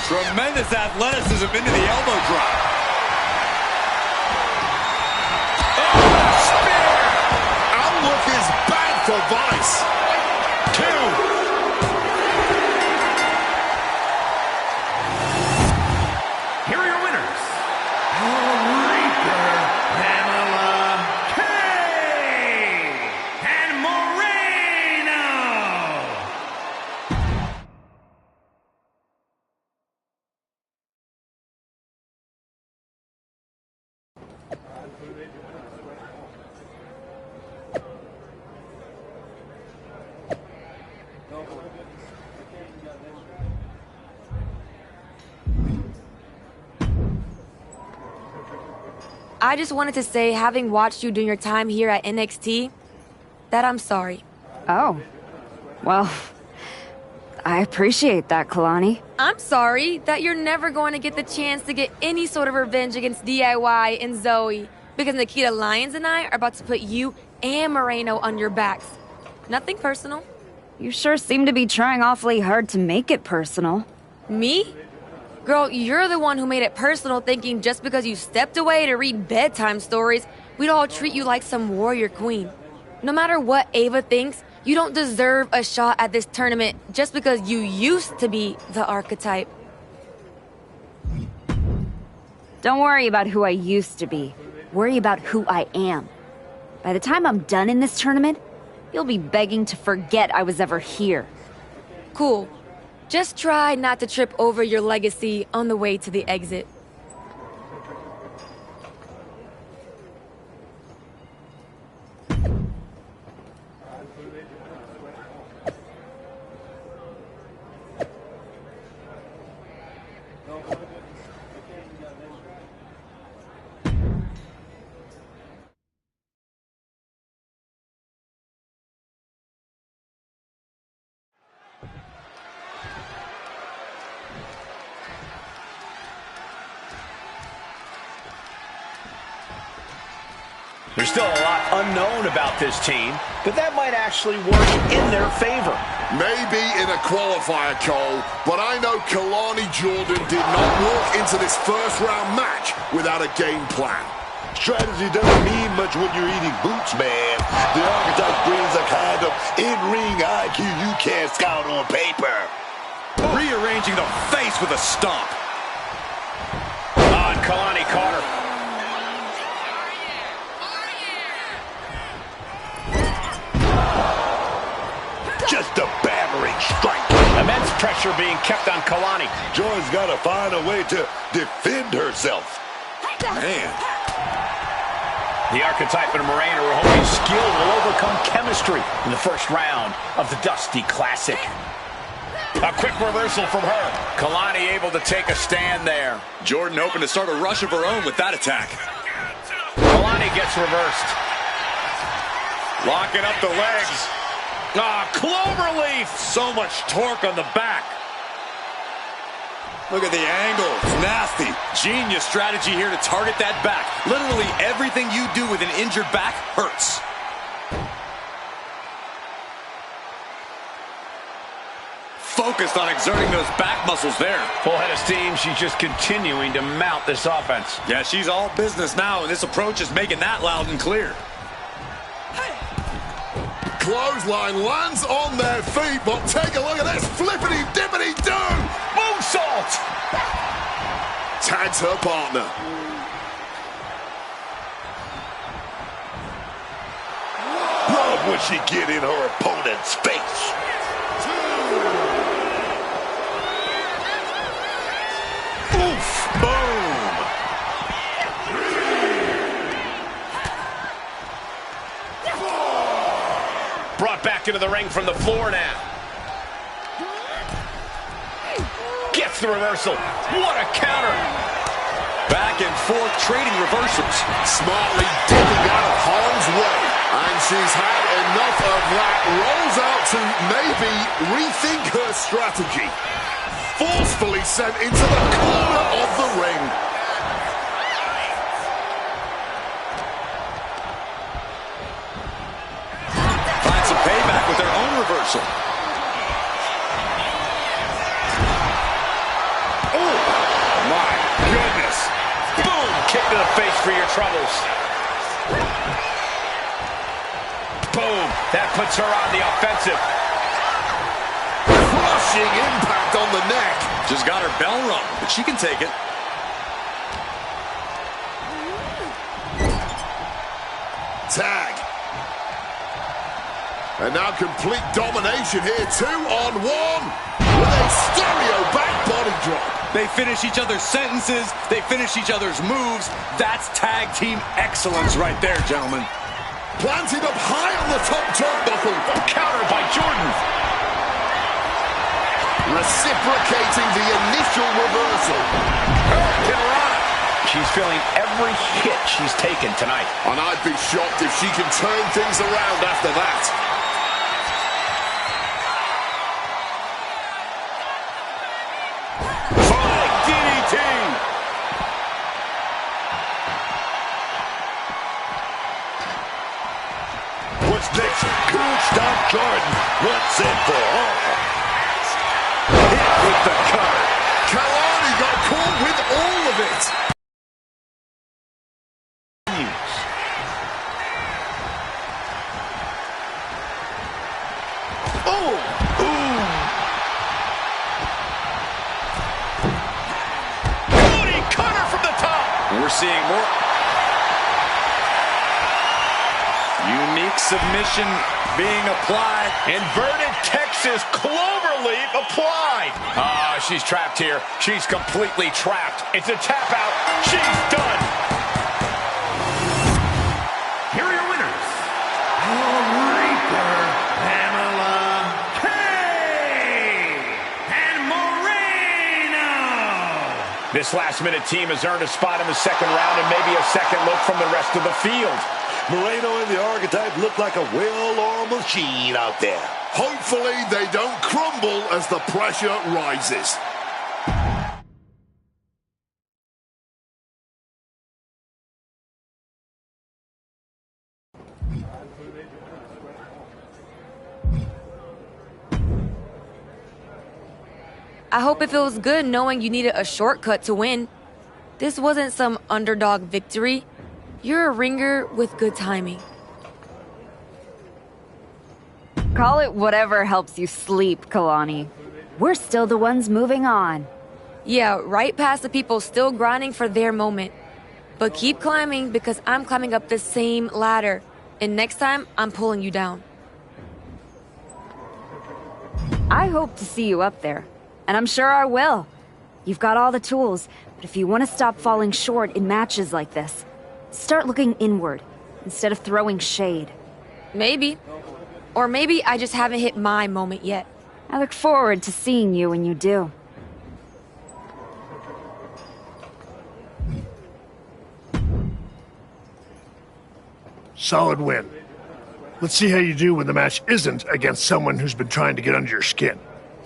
Tremendous athleticism into the elbow drop. Oh, spear! Outlook is bad for Vice. 2. Here are your winners. Reaper, Pamela K. And Moreno. I just wanted to say, having watched you during your time here at NXT, that I'm sorry. Oh. Well, I appreciate that, Kalani. I'm sorry that you're never going to get the chance to get any sort of revenge against DIY and Zoe, because Nikita Lyons and I are about to put you and Moreno on your backs. Nothing personal. You sure seem to be trying awfully hard to make it personal. Me? Girl, you're the one who made it personal, thinking just because you stepped away to read bedtime stories, we'd all treat you like some warrior queen. No matter what Ava thinks, you don't deserve a shot at this tournament just because you used to be the archetype. Don't worry about who I used to be. Worry about who I am. By the time I'm done in this tournament, you'll be begging to forget I was ever here. Cool. Just try not to trip over your legacy on the way to the exit. There's still a lot unknown about this team, but that might actually work in their favor. Maybe in a qualifier, Cole, but I know Kalani Jordan did not walk into this first-round match without a game plan. Strategy doesn't mean much when you're eating boots, man. The archetype brings a kind of in-ring IQ you can't scout on paper. Rearranging the face with a stomp. Kalani Carter. Just a battering strike. Immense pressure being kept on Kalani. Joy's got to find a way to defend herself. Man. The archetype and Moreno are hoping skill will overcome chemistry in the first round of the Dusty Classic. A quick reversal from her. Kalani able to take a stand there. Jordan hoping to start a rush of her own with that attack. Kalani gets reversed. Locking up the legs. Cloverleaf! So much torque on the back. Look at the angle. It's nasty. Genius strategy here to target that back. Literally everything you do with an injured back hurts. Focused on exerting those back muscles there. Full head of steam. She's just continuing to mount this offense. Yeah, she's all business now, and this approach is making that loud and clear. Clothesline lands on their feet, but take a look at this flippity-dippity-do! Moonsault! Tags her partner. Love when she get in her opponent's face. Oof! Boom! Brought back into the ring from the floor now. Gets the reversal. What a counter. Back and forth trading reversals. Smartly dipping out of harm's way. And she's had enough of that. Rolls out to maybe rethink her strategy. Force forcefully sent into the corner of the ring. Find some payback with their own reversal. Oh, my goodness. Boom, kick to the face for your troubles. Boom, that puts her on the offensive. Crushing impact on the neck. Just got her bell rung, but she can take it. Tag. And now complete domination here, 2-on-1 with a stereo back body drop. They finish each other's sentences. They finish each other's moves. That's tag team excellence right there, gentlemen. Planted up high on the top turnbuckle. Counter by Jordan. Reciprocating the initial reversal. Hurricanrana. She's feeling every hit she's taken tonight. And I'd be shocked if she can turn things around after that. Falling DDT. What's next? Cool stop Jordan. Once and for all. Hit with the cover. Kalani got caught with all of it. Oh! Ooh. Booty cutter from the top. We're seeing more. Unique submission being applied. Inverted Texas cloverleaf applied. She's trapped here. She's completely trapped. It's a tap out. She's done. Here are your winners. Pamela K. and Moreno. This last-minute team has earned a spot in the second round and maybe a second look from the rest of the field. Moreno and the Archetype look like a well-oiled machine out there. Hopefully they don't crumble as the pressure rises. I hope it feels good knowing you needed a shortcut to win. This wasn't some underdog victory. You're a ringer with good timing. Call it whatever helps you sleep, Kalani. We're still the ones moving on. Yeah, right past the people still grinding for their moment. But keep climbing because I'm climbing up the same ladder. And next time, I'm pulling you down. I hope to see you up there. And I'm sure I will. You've got all the tools, but if you want to stop falling short in matches like this, start looking inward instead of throwing shade. Maybe. Or maybe I just haven't hit my moment yet. I look forward to seeing you when you do. Solid win. Let's see how you do when the match isn't against someone who's been trying to get under your skin.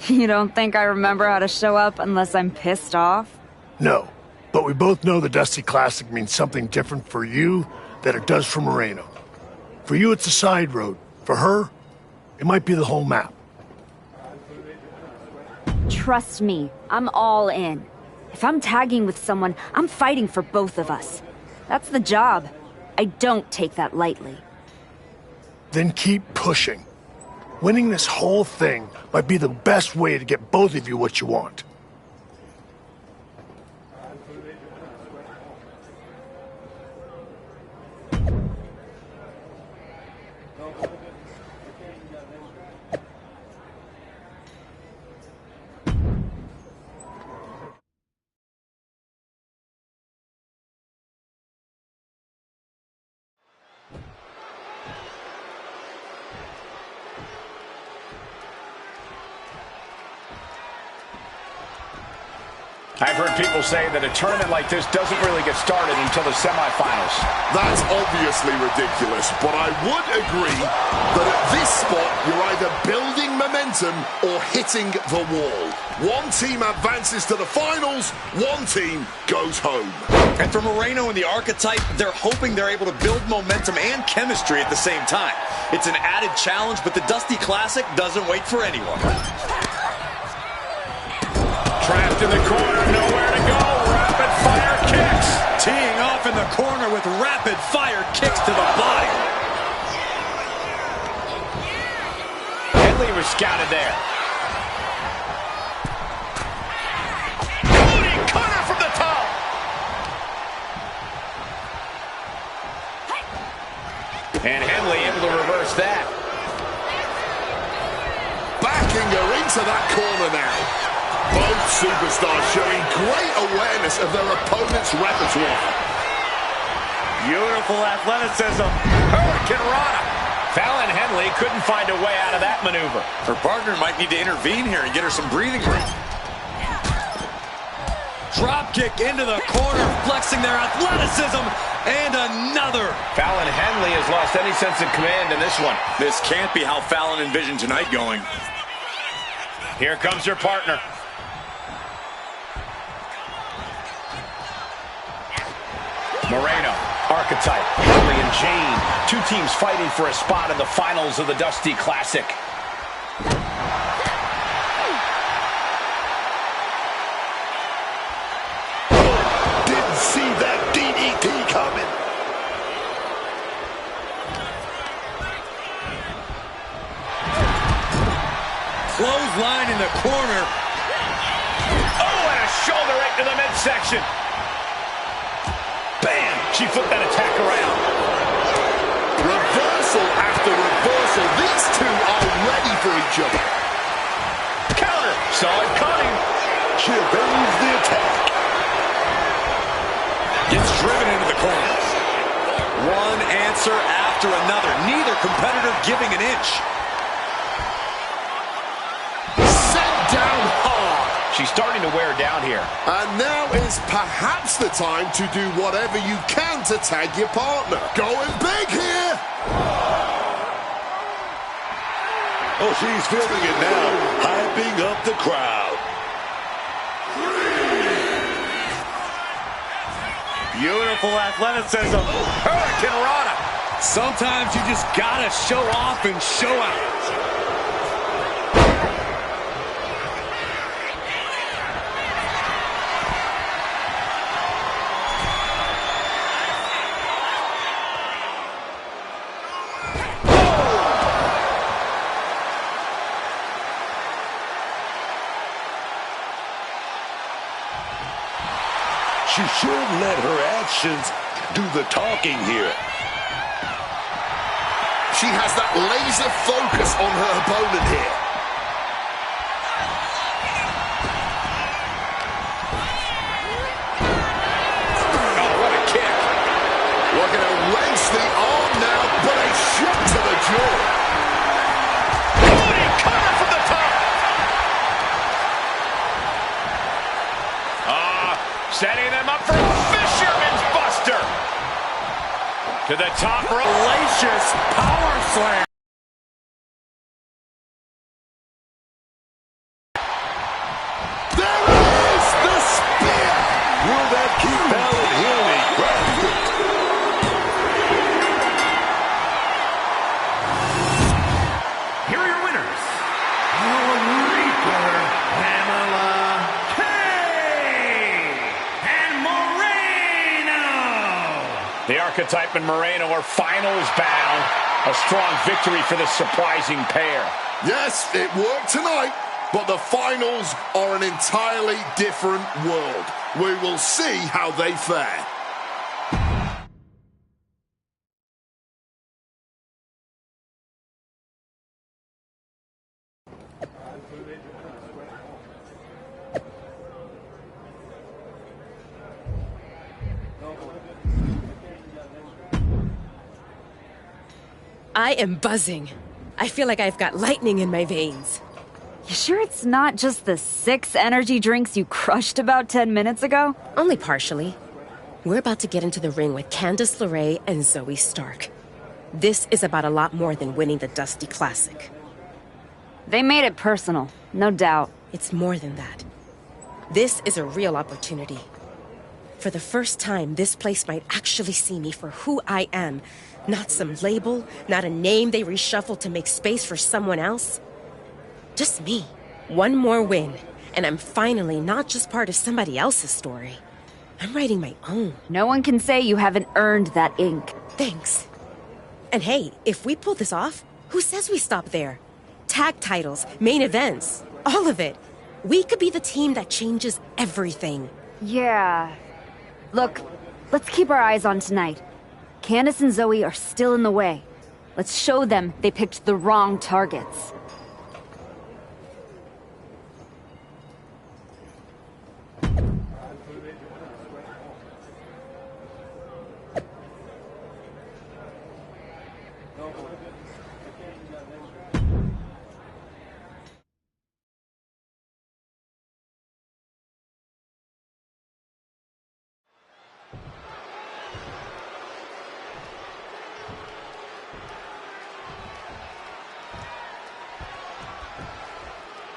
You don't think I remember how to show up unless I'm pissed off? No, but we both know the Dusty Classic means something different for you than it does for Moreno. For you, it's a side road. For her, it might be the whole map. Trust me, I'm all in. If I'm tagging with someone, I'm fighting for both of us. That's the job. I don't take that lightly. Then keep pushing. Winning this whole thing might be the best way to get both of you what you want. I've heard people say that a tournament like this doesn't really get started until the semifinals. That's obviously ridiculous, but I would agree that at this spot, you're either building momentum or hitting the wall. One team advances to the finals, one team goes home. And for Moreno and the Archetype, they're hoping they're able to build momentum and chemistry at the same time. It's an added challenge, but the Dusty Classic doesn't wait for anyone. Trapped in the corner, nowhere to go. Rapid fire kicks. Teeing off in the corner with rapid fire kicks to the body. Henley was scouted there. Cody cutter from the top. And Henley able to reverse that. Backing her into that corner now. Both superstars showing great awareness of their opponent's repertoire. Beautiful athleticism. Hurricane Rana. Fallon Henley couldn't find a way out of that maneuver. Her partner might need to intervene here and get her some breathing room. Drop kick into the corner, flexing their athleticism, and another. Fallon Henley has lost any sense of command in this one. This can't be how Fallon envisioned tonight going. Here comes her partner. Moreno, Archetype, Henley, and Jane. Two teams fighting for a spot in the finals of the Dusty Classic. Didn't see that DDT coming. Clothesline in the corner. Oh, and a shoulder right to the midsection. Bam! She flipped that attack around. Reversal after reversal. These two are ready for each other. Counter. Saw it coming. She evades the attack. Gets driven into the corner. One answer after another. Neither competitor giving an inch. Set down hard. She's starting to wear down here. And now is perhaps the time to do whatever you can to tag your partner. Going big here. Oh, she's feeling it now, hyping up the crowd. Beautiful athleticism. Hurricane Rana. Sometimes you just gotta show off and show out. She should let her actions do the talking here. She has that laser focus on her opponent here. Oh, what a kick. Looking to wrench the arm now, but a shot to the jaw. Booty cutter from the top. Setting them up for a Fisherman's Buster. To the top rope. Hellacious power slam. There it is, the spear. Will that keep Fallon Henley grounded? Here are your winners. Reaper, Pamela K. and Moreno. The Archetype and Moreno are finals bound. A strong victory for this surprising pair. Yes, it worked tonight, but the finals are an entirely different world. We will see how they fare. I am buzzing. I feel like I've got lightning in my veins. You sure it's not just the 6 energy drinks you crushed about 10 minutes ago? Only partially. We're about to get into the ring with Candice LeRae and Zoe Stark. This is about a lot more than winning the Dusty Classic. They made it personal, no doubt. It's more than that. This is a real opportunity. For the first time, this place might actually see me for who I am. Not some label, not a name they reshuffle to make space for someone else. Just me. One more win, and I'm finally not just part of somebody else's story. I'm writing my own. No one can say you haven't earned that ink. Thanks. And hey, if we pull this off, who says we stop there? Tag titles, main events, all of it. We could be the team that changes everything. Yeah. Look, let's keep our eyes on tonight. Candice and Zoe are still in the way. Let's show them they picked the wrong targets.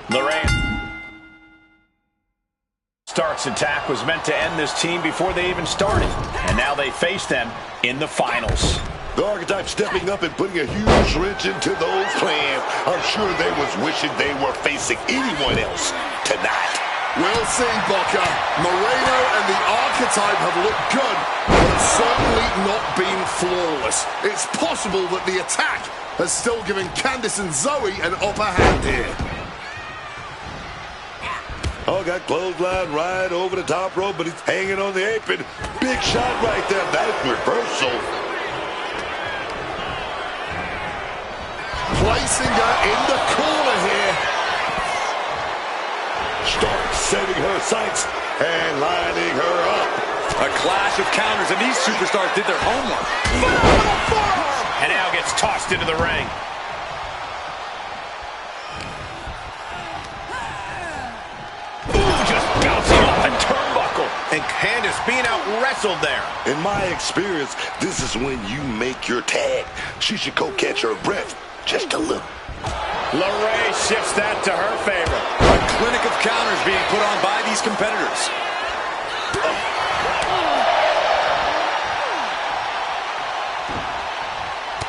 LeRae. Stark's attack was meant to end this team before they even started, and now they face them in the finals. The Archetype stepping up and putting a huge wrench into those plans. I'm sure they was wishing they were facing anyone else tonight. We'll see, Booker. Moreno and the Archetype have looked good, but certainly not been flawless. It's possible that the attack has still given Candice and Zoe an upper hand here. Oh, got clothesline right over the top rope, but he's hanging on the apron. Big shot right there. That's reversal. Placing her in the corner here. Stark setting her sights and lining her up. A clash of counters, and these superstars did their homework. And now gets tossed into the ring. And Candice being out-wrestled there. In my experience, this is when you make your tag. She should go catch her breath just a little. LeRae shifts that to her favor. A clinic of counters being put on by these competitors.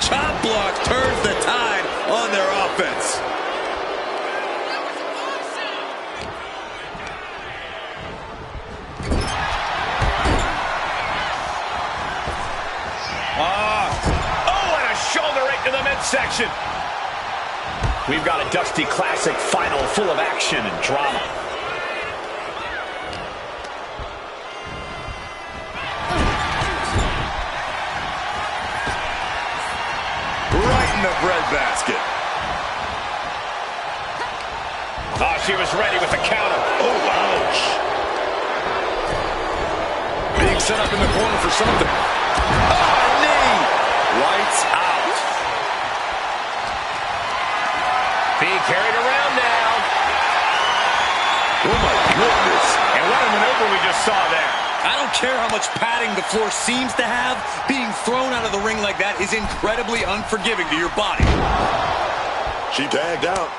Chop block turns the tide on their offense. Section. We've got a Dusty Classic final full of action and drama. Right in the breadbasket. Oh, she was ready with the counter. Oh, ouch. Being set up in the corner for something. Oh, knee. Lights out. Being carried around now. Oh, my goodness. And what a maneuver we just saw there. I don't care how much padding the floor seems to have. Being thrown out of the ring like that is incredibly unforgiving to your body. She tagged out.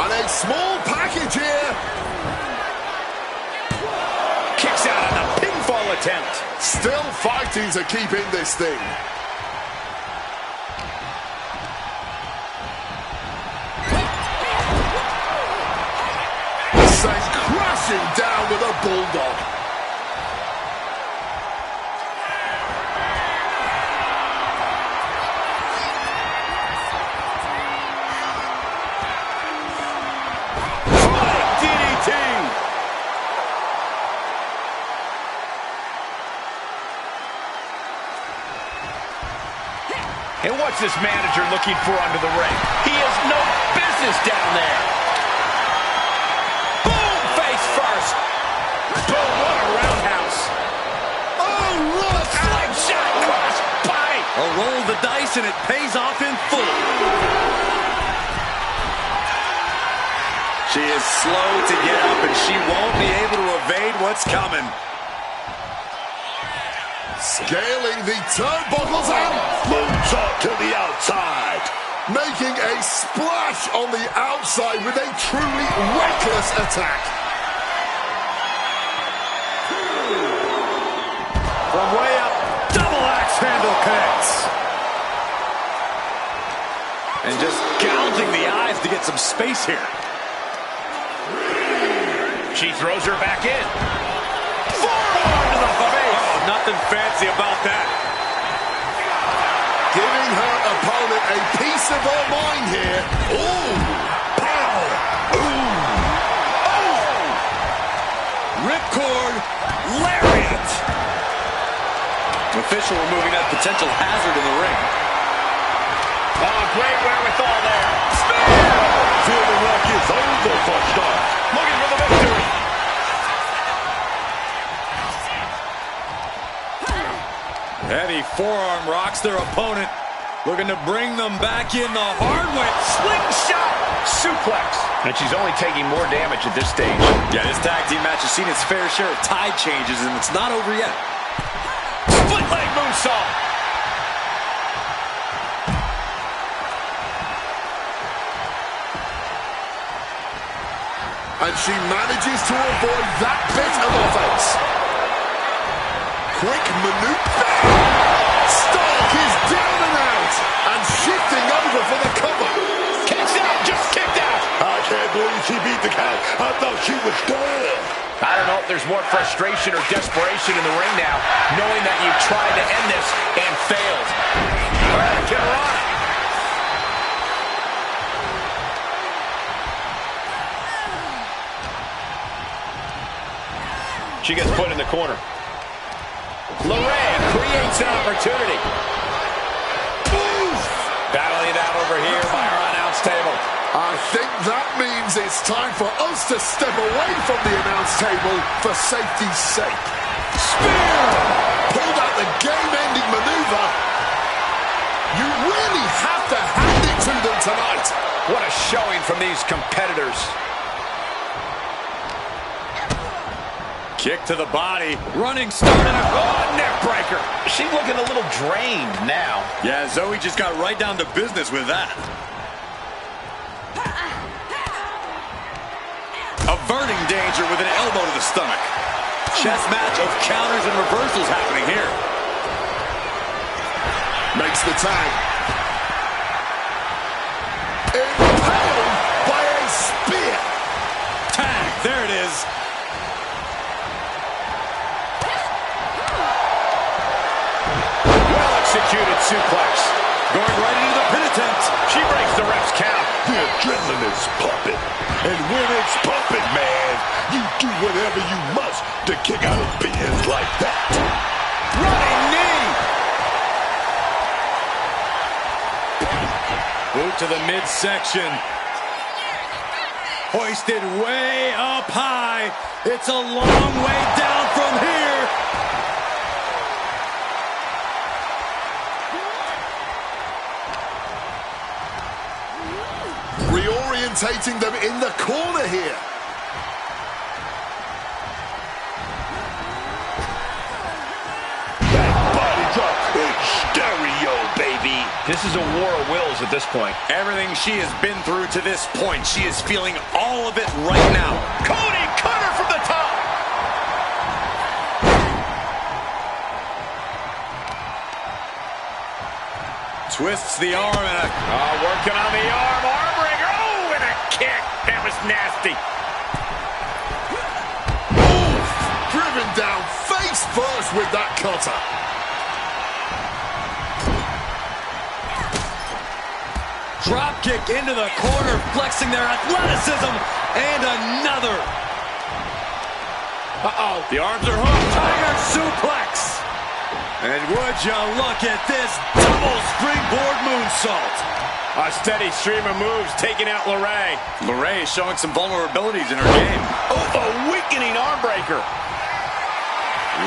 And a small package here. Kicks out on the pinfall attempt. Still fighting to keep in this thing. Down with a bulldog. DDT. And what's this manager looking for under the ring? He has no business down there. First. Boom, what a roundhouse. Oh, look. Slingshot cross body. A roll of the dice, and it pays off in full. She is slow to get up, and she won't be able to evade what's coming. Scaling the turnbuckles and Moonsault to the outside. making a splash on the outside with a truly reckless attack. From way up, double axe handle connects. And just gouging the eyes to get some space here. She throws her back in. Forearm to the face. Oh, nothing fancy about that. Giving her opponent a piece of her mind here. Ooh! Pow! Ooh! Oh! Ripcord lariat. Official removing that potential hazard in the ring. Oh, great wherewithal there. Spear! Feeling like it's over for Stark. Looking for the victory. Heavy forearm rocks their opponent. Looking to bring them back in the hard way. Slingshot suplex. And she's only taking more damage at this stage. Yeah, this tag team match has seen its fair share of tide changes, and it's not over yet. Split leg moonsault. And she manages to avoid that bit of offense. Quick maneuver. Stark is down and out. And shifting over for the cover. Kicks out, just kicked out. I can't believe she beat the count. I thought she was dead. I don't know if there's more frustration or desperation in the ring now, knowing that you've tried to end this and failed. All right, get her on it. She gets put in the corner. Lorraine creates an opportunity. Battling it out over here by our announce table. I think that means it's time for us to step away from the announce table for safety's sake. Spear! Pulled out the game-ending maneuver. You really have to hand it to them tonight. What a showing from these competitors. Kick to the body. Running start and a neck breaker. She's looking a little drained now. Yeah, Zoe just got right down to business with that. Averting danger with an elbow to the stomach. Chess match of counters and reversals happening here. Makes the tag. Impaled by a spear. Tag, there it is. Executed suplex. Going right into the pin attempt. She breaks the ref's count. The adrenaline is pumping. And when it's pumping, man, you do whatever you must to kick out of BS like that. Running knee. Boot to the midsection. Hoisted way up high. It's a long way down from here. Reorientating them in the corner here. That body drop in stereo, baby. This is a war of wills at this point. Everything she has been through to this point, she is feeling all of it right now. Cody Cutter from the top. Twists the arm and a... working on the arm breaker. Oh, and a kick. That was nasty. Oof, driven down face first with that cutter. Drop kick into the corner, flexing their athleticism, and another. Uh-oh. The arms are hooked. Tiger suplex. And would you look at this double springboard moonsault. A steady stream of moves taking out LeRae. LeRae is showing some vulnerabilities in her game. Oh, a weakening arm breaker.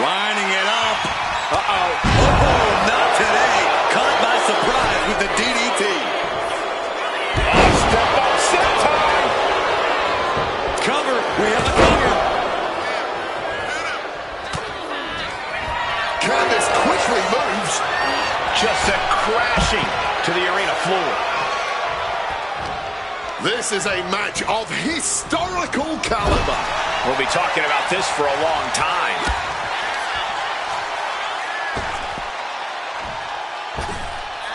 Lining it up. Uh-oh. Oh, not today. Caught by surprise with the DDT. Step up, set time. We have a cover. Candice quickly moves. Just sent crashing to the arena floor. This is a match of historical caliber. We'll be talking about this for a long time.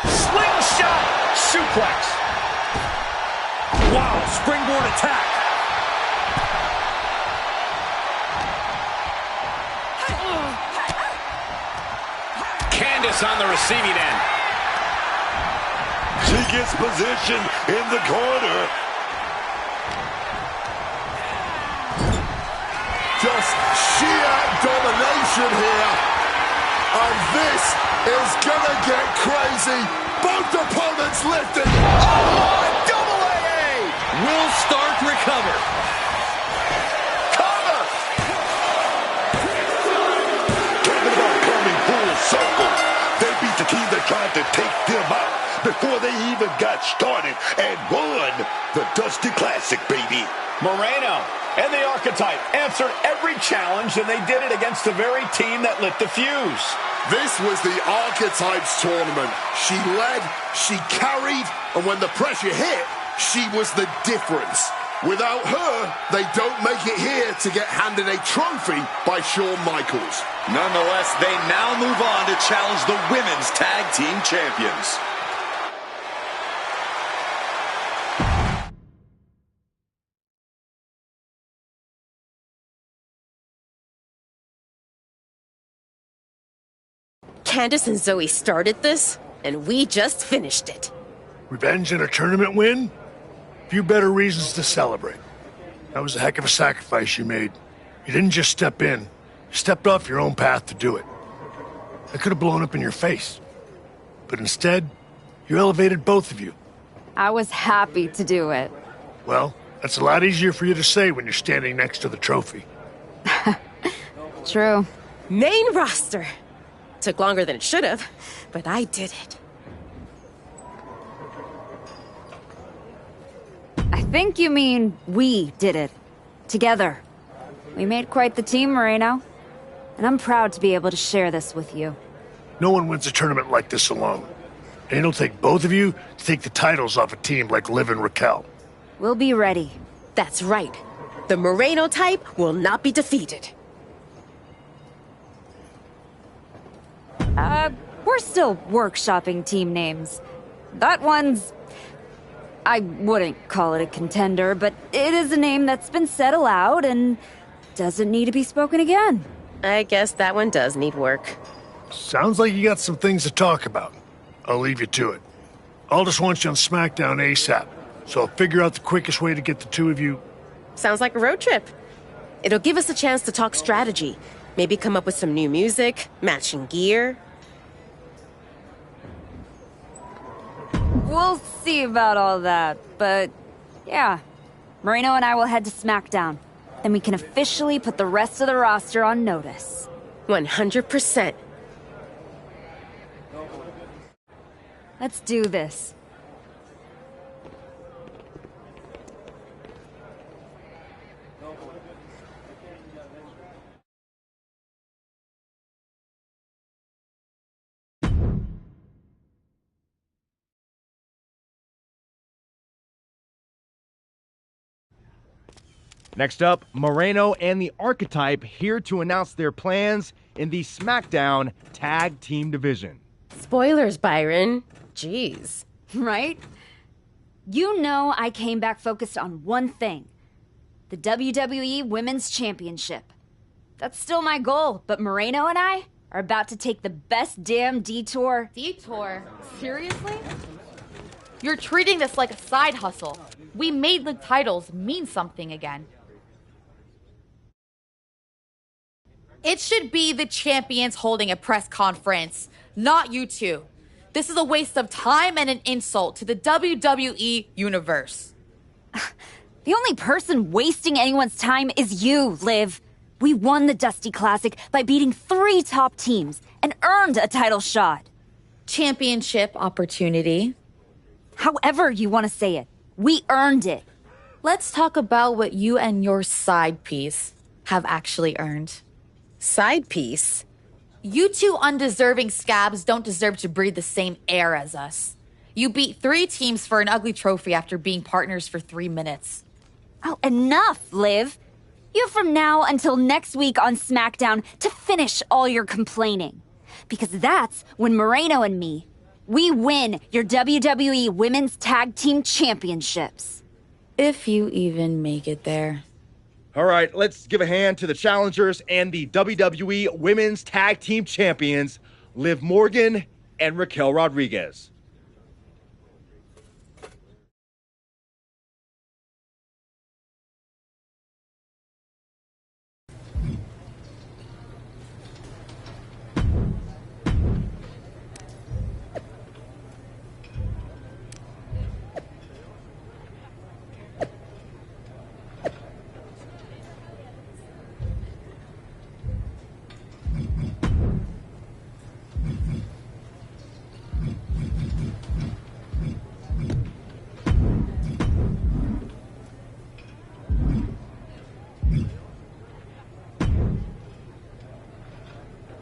Slingshot suplex. Wow, springboard attack. Candice on the receiving end. She gets position in the corner. Just sheer domination here. And this is gonna get crazy. Both opponents lifting. Oh, double AA! Will Stark recover? Cover! Talking about coming full circle. They beat the team that tried to take them out before they even got started and won the Dusty Classic, baby. Moreno and the Archetype answered every challenge, and they did it against the very team that lit the fuse. This was the Archetypes tournament. She led, she carried, and when the pressure hit, she was the difference. Without her, they don't make it here to get handed a trophy by Shawn Michaels. Nonetheless, they now move on to challenge the Women's Tag Team Champions. Candice and Zoe started this, and we just finished it. Revenge and a tournament win? Few better reasons to celebrate. That was a heck of a sacrifice you made. You didn't just step in. You stepped off your own path to do it. I could have blown up in your face. But instead, you elevated both of you. I was happy to do it. Well, that's a lot easier for you to say when you're standing next to the trophy. True. Main roster. Took longer than it should have, but I did it. I think you mean we did it. Together. We made quite the team, Moreno. And I'm proud to be able to share this with you. No one wins a tournament like this alone. And it'll take both of you to take the titles off a team like Liv and Raquel. We'll be ready. That's right. The Moreno type will not be defeated. We're still workshopping team names. That one's... I wouldn't call it a contender, but it is a name that's been said aloud and doesn't need to be spoken again. I guess that one does need work. Sounds like you got some things to talk about. I'll leave you to it. Aldous wants you on SmackDown ASAP, so I'll figure out the quickest way to get the two of you... Sounds like a road trip. It'll give us a chance to talk strategy. Maybe come up with some new music, matching gear. We'll see about all that, but yeah. Moreno and I will head to SmackDown. Then we can officially put the rest of the roster on notice. 100%. Let's do this. Next up, Moreno and the Archetype here to announce their plans in the SmackDown Tag Team Division. Spoilers, Byron. Jeez. Right? You know I came back focused on one thing. The WWE Women's Championship. That's still my goal, but Moreno and I are about to take the best damn detour. Detour? Seriously? You're treating this like a side hustle. We made the titles mean something again. It should be the champions holding a press conference, not you two. This is a waste of time and an insult to the WWE Universe. The only person wasting anyone's time is you, Liv. We won the Dusty Classic by beating 3 top teams and earned a title shot. Championship opportunity. However you want to say it, we earned it. let's talk about what you and your side piece have actually earned. Side piece? You two undeserving scabs don't deserve to breathe the same air as us. You beat 3 teams for an ugly trophy after being partners for 3 minutes. Oh, enough, Liv. You have from now until next week on SmackDown to finish all your complaining. Because that's when Moreno and me, we win your WWE Women's Tag Team Championships. If you even make it there. All right, let's give a hand to the challengers and the WWE Women's Tag Team Champions, Liv Morgan and Raquel Rodriguez.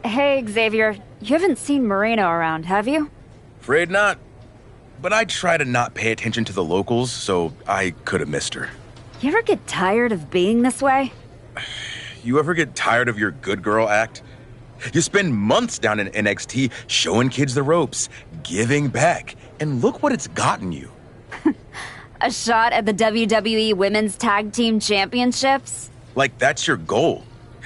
Hey, Xavier, you haven't seen Moreno around, have you? Afraid not. But I try to not pay attention to the locals, so I could have missed her. You ever get tired of being this way? You ever get tired of your good girl act? You spend months down in NXT showing kids the ropes, giving back, and look what it's gotten you. A shot at the WWE Women's Tag Team Championships? Like that's your goal.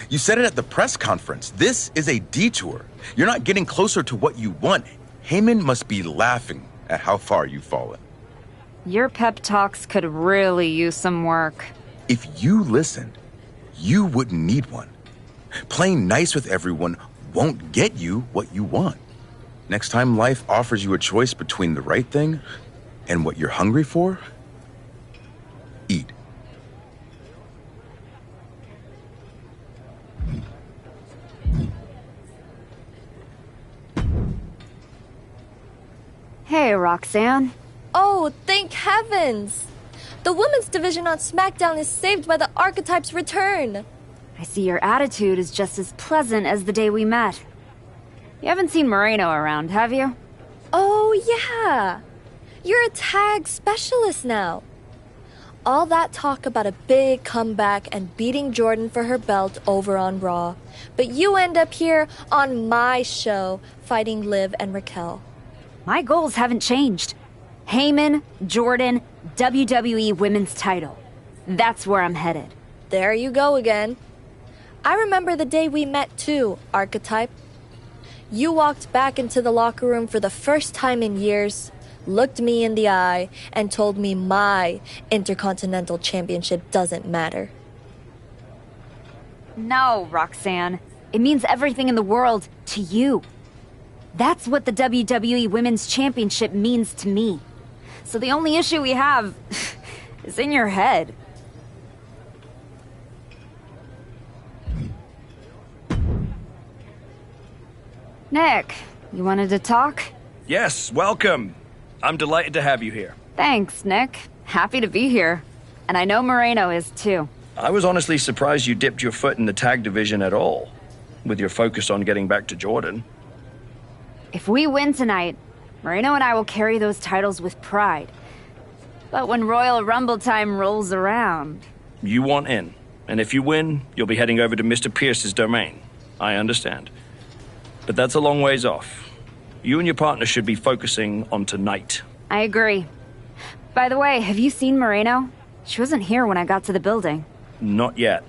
You said it at the press conference. This is a detour. You're not getting closer to what you want. Heyman must be laughing at how far you've fallen. Your pep talks could really use some work. If you listened, you wouldn't need one. Playing nice with everyone won't get you what you want. Next time life offers you a choice between the right thing and what you're hungry for, eat. Hey, Roxanne. Oh, thank heavens! The women's division on SmackDown is saved by the Archetype's return. I see your attitude is just as pleasant as the day we met. You haven't seen Moreno around, have you? Oh, yeah. You're a tag specialist now. All that talk about a big comeback and beating Jordan for her belt over on Raw. But you end up here on my show fighting Liv and Raquel. My goals haven't changed. Heyman, Jordan, WWE Women's title. That's where I'm headed. There you go again. I remember the day we met too, Archetype. You walked back into the locker room for the first time in years, looked me in the eye, and told me my Intercontinental Championship doesn't matter. No, Roxanne. It means everything in the world to you. That's what the WWE Women's Championship means to me. So the only issue we have is in your head. Nick, you wanted to talk? Yes, welcome. I'm delighted to have you here. Thanks, Nick. Happy to be here. And I know Moreno is too. I was honestly surprised you dipped your foot in the tag division at all, with your focus on getting back to Jordan. If we win tonight, Moreno and I will carry those titles with pride. But when Royal Rumble time rolls around... You want in, and if you win, you'll be heading over to Mr. Pierce's domain. I understand. But that's a long ways off. You and your partner should be focusing on tonight. I agree. By the way, have you seen Moreno? She wasn't here when I got to the building. Not yet.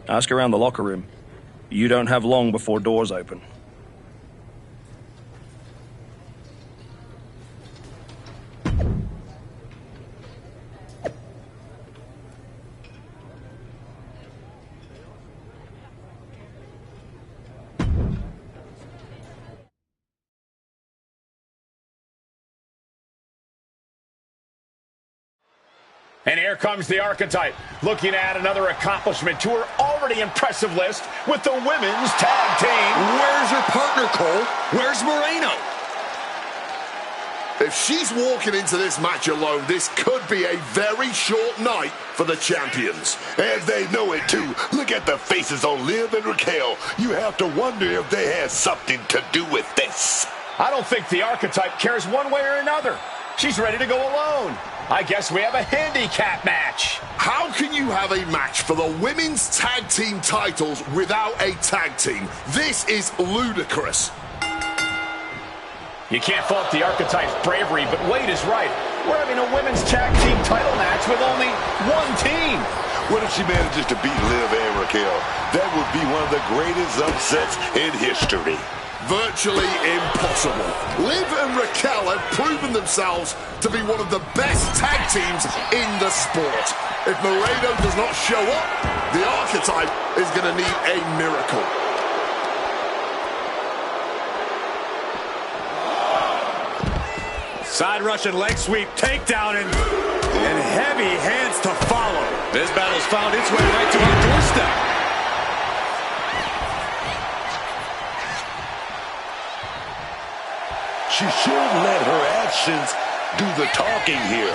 Ask around the locker room. You don't have long before doors open. And here comes the Archetype, looking at another accomplishment to her already impressive list with the women's tag team. Where's her partner, Cole? Where's Moreno? If she's walking into this match alone, this could be a very short night for the champions. And they know it too. Look at the faces on Liv and Raquel. You have to wonder if they had something to do with this. I don't think the Archetype cares one way or another. She's ready to go alone. I guess we have a handicap match. How can you have a match for the women's tag team titles without a tag team? This is ludicrous. You can't fault the Archetype's bravery, but Wade is right. We're having a women's tag team title match with only one team. What if she manages to beat Liv and Raquel? That would be one of the greatest upsets in history. Virtually impossible. Liv and Raquel have proven themselves to be one of the best tag teams in the sport. If Moreno does not show up, the Archetype is going to need a miracle. Side Russian leg sweep, takedown, and heavy hands to follow. This battle's found its way right to our doorstep. She should let her actions do the talking here.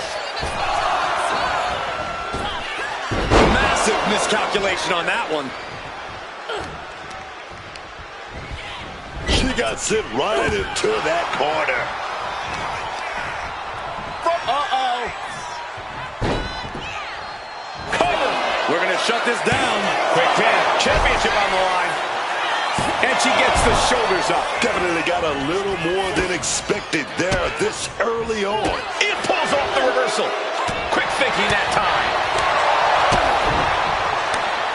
Massive miscalculation on that one. She got sent right into that corner. Uh-oh. Cover. We're going to shut this down. Quick pin. Championship on the line. And she gets the shoulders up. Definitely got a little more than expected there this early on. It pulls off the reversal. Quick thinking that time.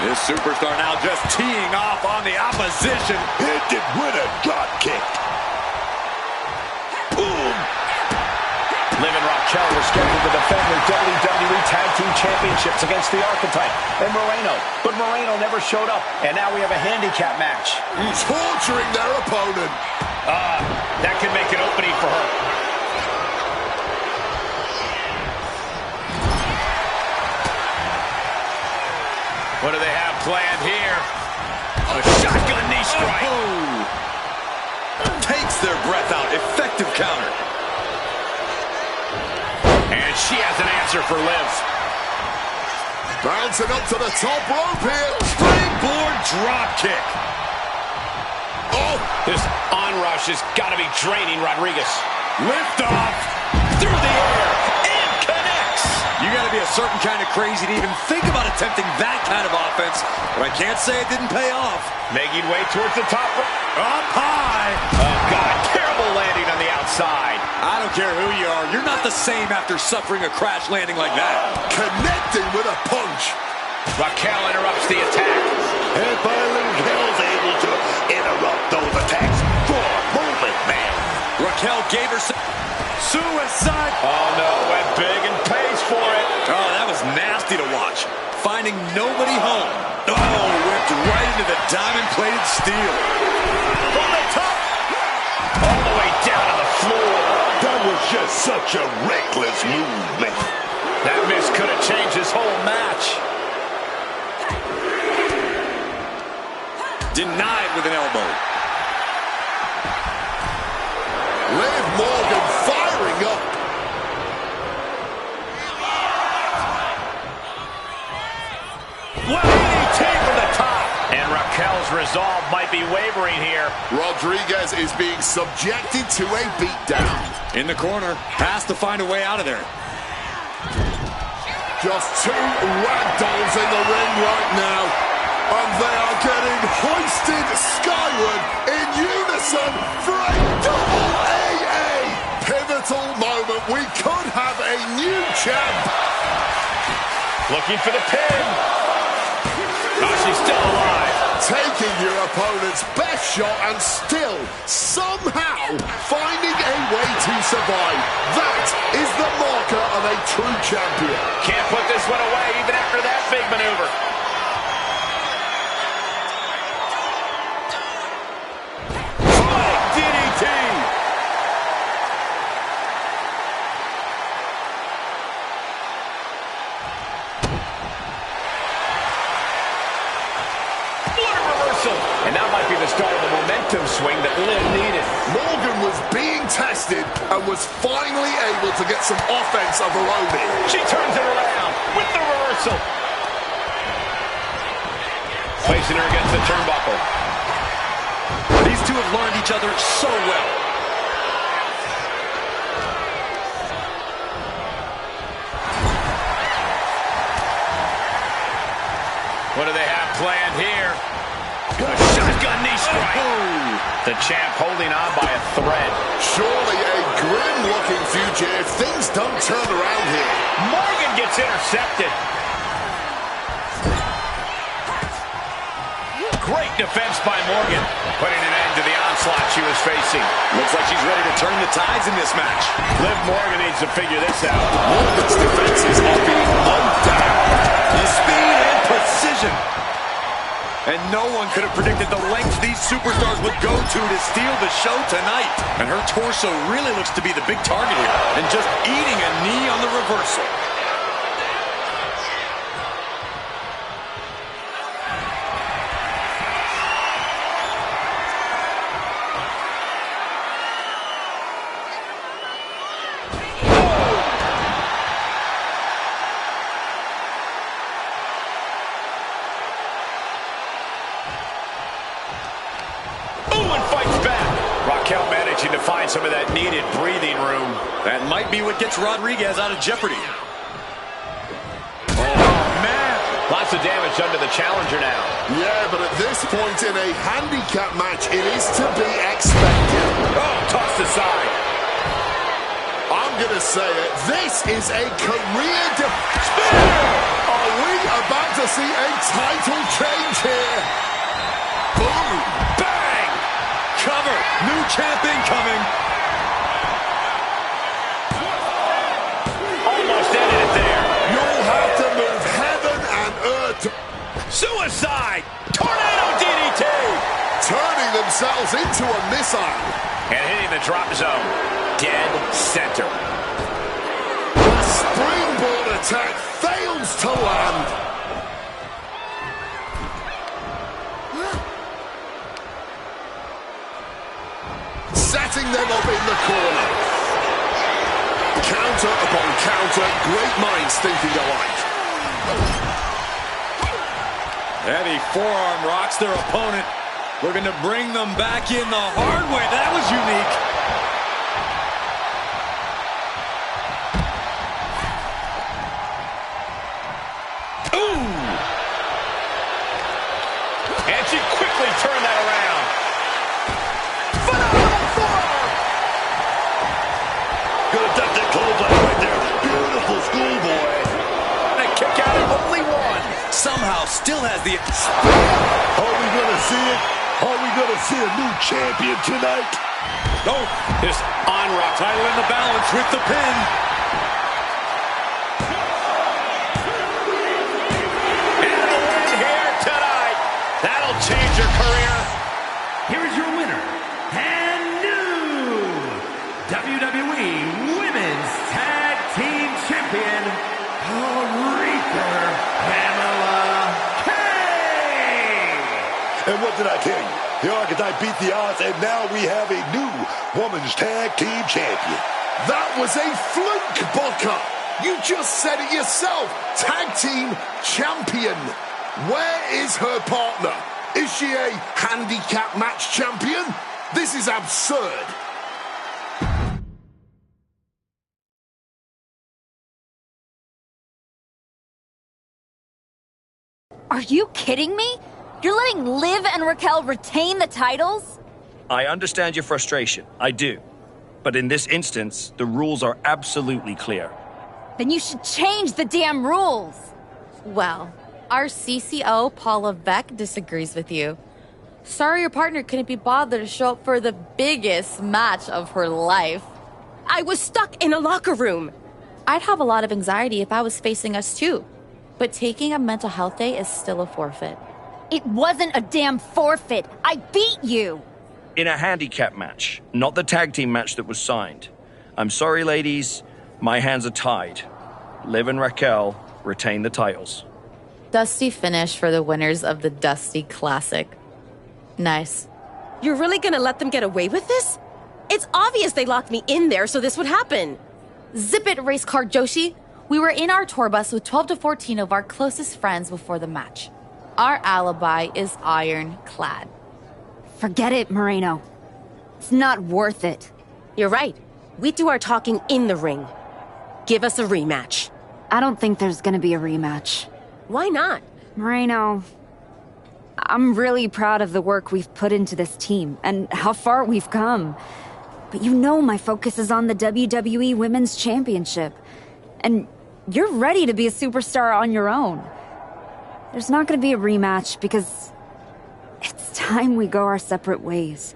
This superstar now just teeing off on the opposition. Hit it with a drop kick. Boom. Liv and Raquel were scheduled to defend their WWE Tag Team Championships against the Archetype and Moreno. But Moreno never showed up, and now we have a handicap match. Torturing their opponent. That could make an opening for her. What do they have planned here? A shotgun knee strike. Oh. Takes their breath out. Effective counter. And she has an answer for Liv. Bouncing up to the top rope here. Springboard drop kick. Oh, this onrush has got to be draining Rodriguez. Lift off. Through the air. And connects. You got to be a certain kind of crazy to even think about attempting that kind of offense. But I can't say it didn't pay off. Making way towards the top. Up high. Oh, God. Terrible landing on the outside. I don't care who you are. You're not the same after suffering a crash landing like that. Connecting with a punch. Raquel interrupts the attack. And finally, Raquel's able to interrupt those attacks for a moment, man. Raquel gave her suicide. Oh, no. Went big and pays for it. Oh, that was nasty to watch. Finding nobody home. Oh, whipped right into the diamond-plated steel. From the top. All the way down to the floor. That was just such a reckless move, man. That miss could have changed his whole match. Denied with an elbow. Liv Morgan firing up. Well, DDT from the top. And Raquel's resolve might be wavering here. Rodriguez is being subjected to a beatdown. In the corner. Has to find a way out of there. Just two ragdolls in the ring right now. And they are getting hoisted skyward in unison for a double AA. Pivotal moment. We could have a new champ. Looking for the pin. Oh, she's still alive. Taking your opponent's best shot and still somehow finding a way to survive. That is the marker of a true champion. Can't put this one away even after that big maneuver. DDT. What a reversal. And now might be the start of the momentum swing that Liv needed. Morgan was being tested and was finally able to get some offense of her own in. She turns it around with the reversal. Placing her against the turnbuckle. These two have learned each other so well. What do they have planned here? A shotgun knee strike. The champ holding on by a thread. Surely a grim-looking future if things don't turn around here. Morgan gets intercepted. Great defense by Morgan, putting an end to the onslaught she was facing. Looks like she's ready to turn the tides in this match. Liv Morgan needs to figure this out. Morgan's defenses are being mowed down. The speed and precision. And no one could have predicted the lengths these superstars would go to steal the show tonight. And her torso really looks to be the big target here. And just eating a knee on the reversal. Managing to find some of that needed breathing room. That might be what gets Rodriguez out of jeopardy. Oh, man. Lots of damage done to the challenger now. Yeah, but at this point in a handicap match, it is to be expected. Oh, tossed aside. I'm going to say it. This is a career spinner. Are we about to see a title change here? Boom. Bang. Cover. New champ incoming. Almost ended it there. You'll have to move heaven and earth. Suicide. Tornado DDT. Turning themselves into a missile. And hitting the drop zone. Dead center. The springboard attack fails to land. Setting them up in the corner. Counter upon counter. Great minds thinking alike. Heavy forearm rocks their opponent. Looking to bring them back in the hard way. That was unique. Ooh! And she quickly turned that around. Phenomenal forearm! Good attack that clothesline right there. Beautiful schoolboy. And a kick out of only one. Somehow still has the... Are we going to see it? Are we going to see a new champion tonight? Oh, this on-rock title in the balance with the pin. And the win here tonight. That'll change her career. Here is your winner, and new WWE Women's Tag Team Champion, Pamela K. And what did I tell you? The Archetype beat the odds, and now we have a new Women's Tag Team Champion. That was a fluke, Booker. You just said it yourself. Tag Team Champion. Where is her partner? Is she a handicap match champion? This is absurd. Are you kidding me? You're letting Liv and Raquel retain the titles? I understand your frustration. I do. But in this instance, the rules are absolutely clear. Then you should change the damn rules. Well, our CCO, Paula Beck, disagrees with you. Sorry your partner couldn't be bothered to show up for the biggest match of her life. I was stuck in a locker room. I'd have a lot of anxiety if I was facing us too. But taking a mental health day is still a forfeit. It wasn't a damn forfeit. I beat you. In a handicap match, not the tag team match that was signed. I'm sorry, ladies. My hands are tied. Liv and Raquel retain the titles. Dusty finish for the winners of the Dusty Classic. Nice. You're really gonna let them get away with this? It's obvious they locked me in there so this would happen. Zip it, race car Joshi. We were in our tour bus with 12 to 14 of our closest friends before the match. Our alibi is ironclad. Forget it, Moreno. It's not worth it. You're right. We do our talking in the ring. Give us a rematch. I don't think there's gonna be a rematch. Why not? Moreno, I'm really proud of the work we've put into this team and how far we've come. But you know my focus is on the WWE Women's Championship. And you're ready to be a superstar on your own. There's not gonna be a rematch because it's time we go our separate ways.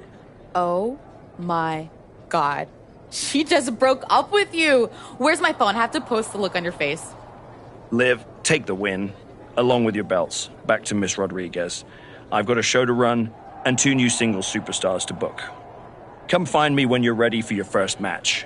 Oh my God. She just broke up with you. Where's my phone? I have to post the look on your face. Liv, take the win, along with your belts, back to Miss Rodriguez. I've got a show to run and 2 new single superstars to book. Come find me when you're ready for your first match.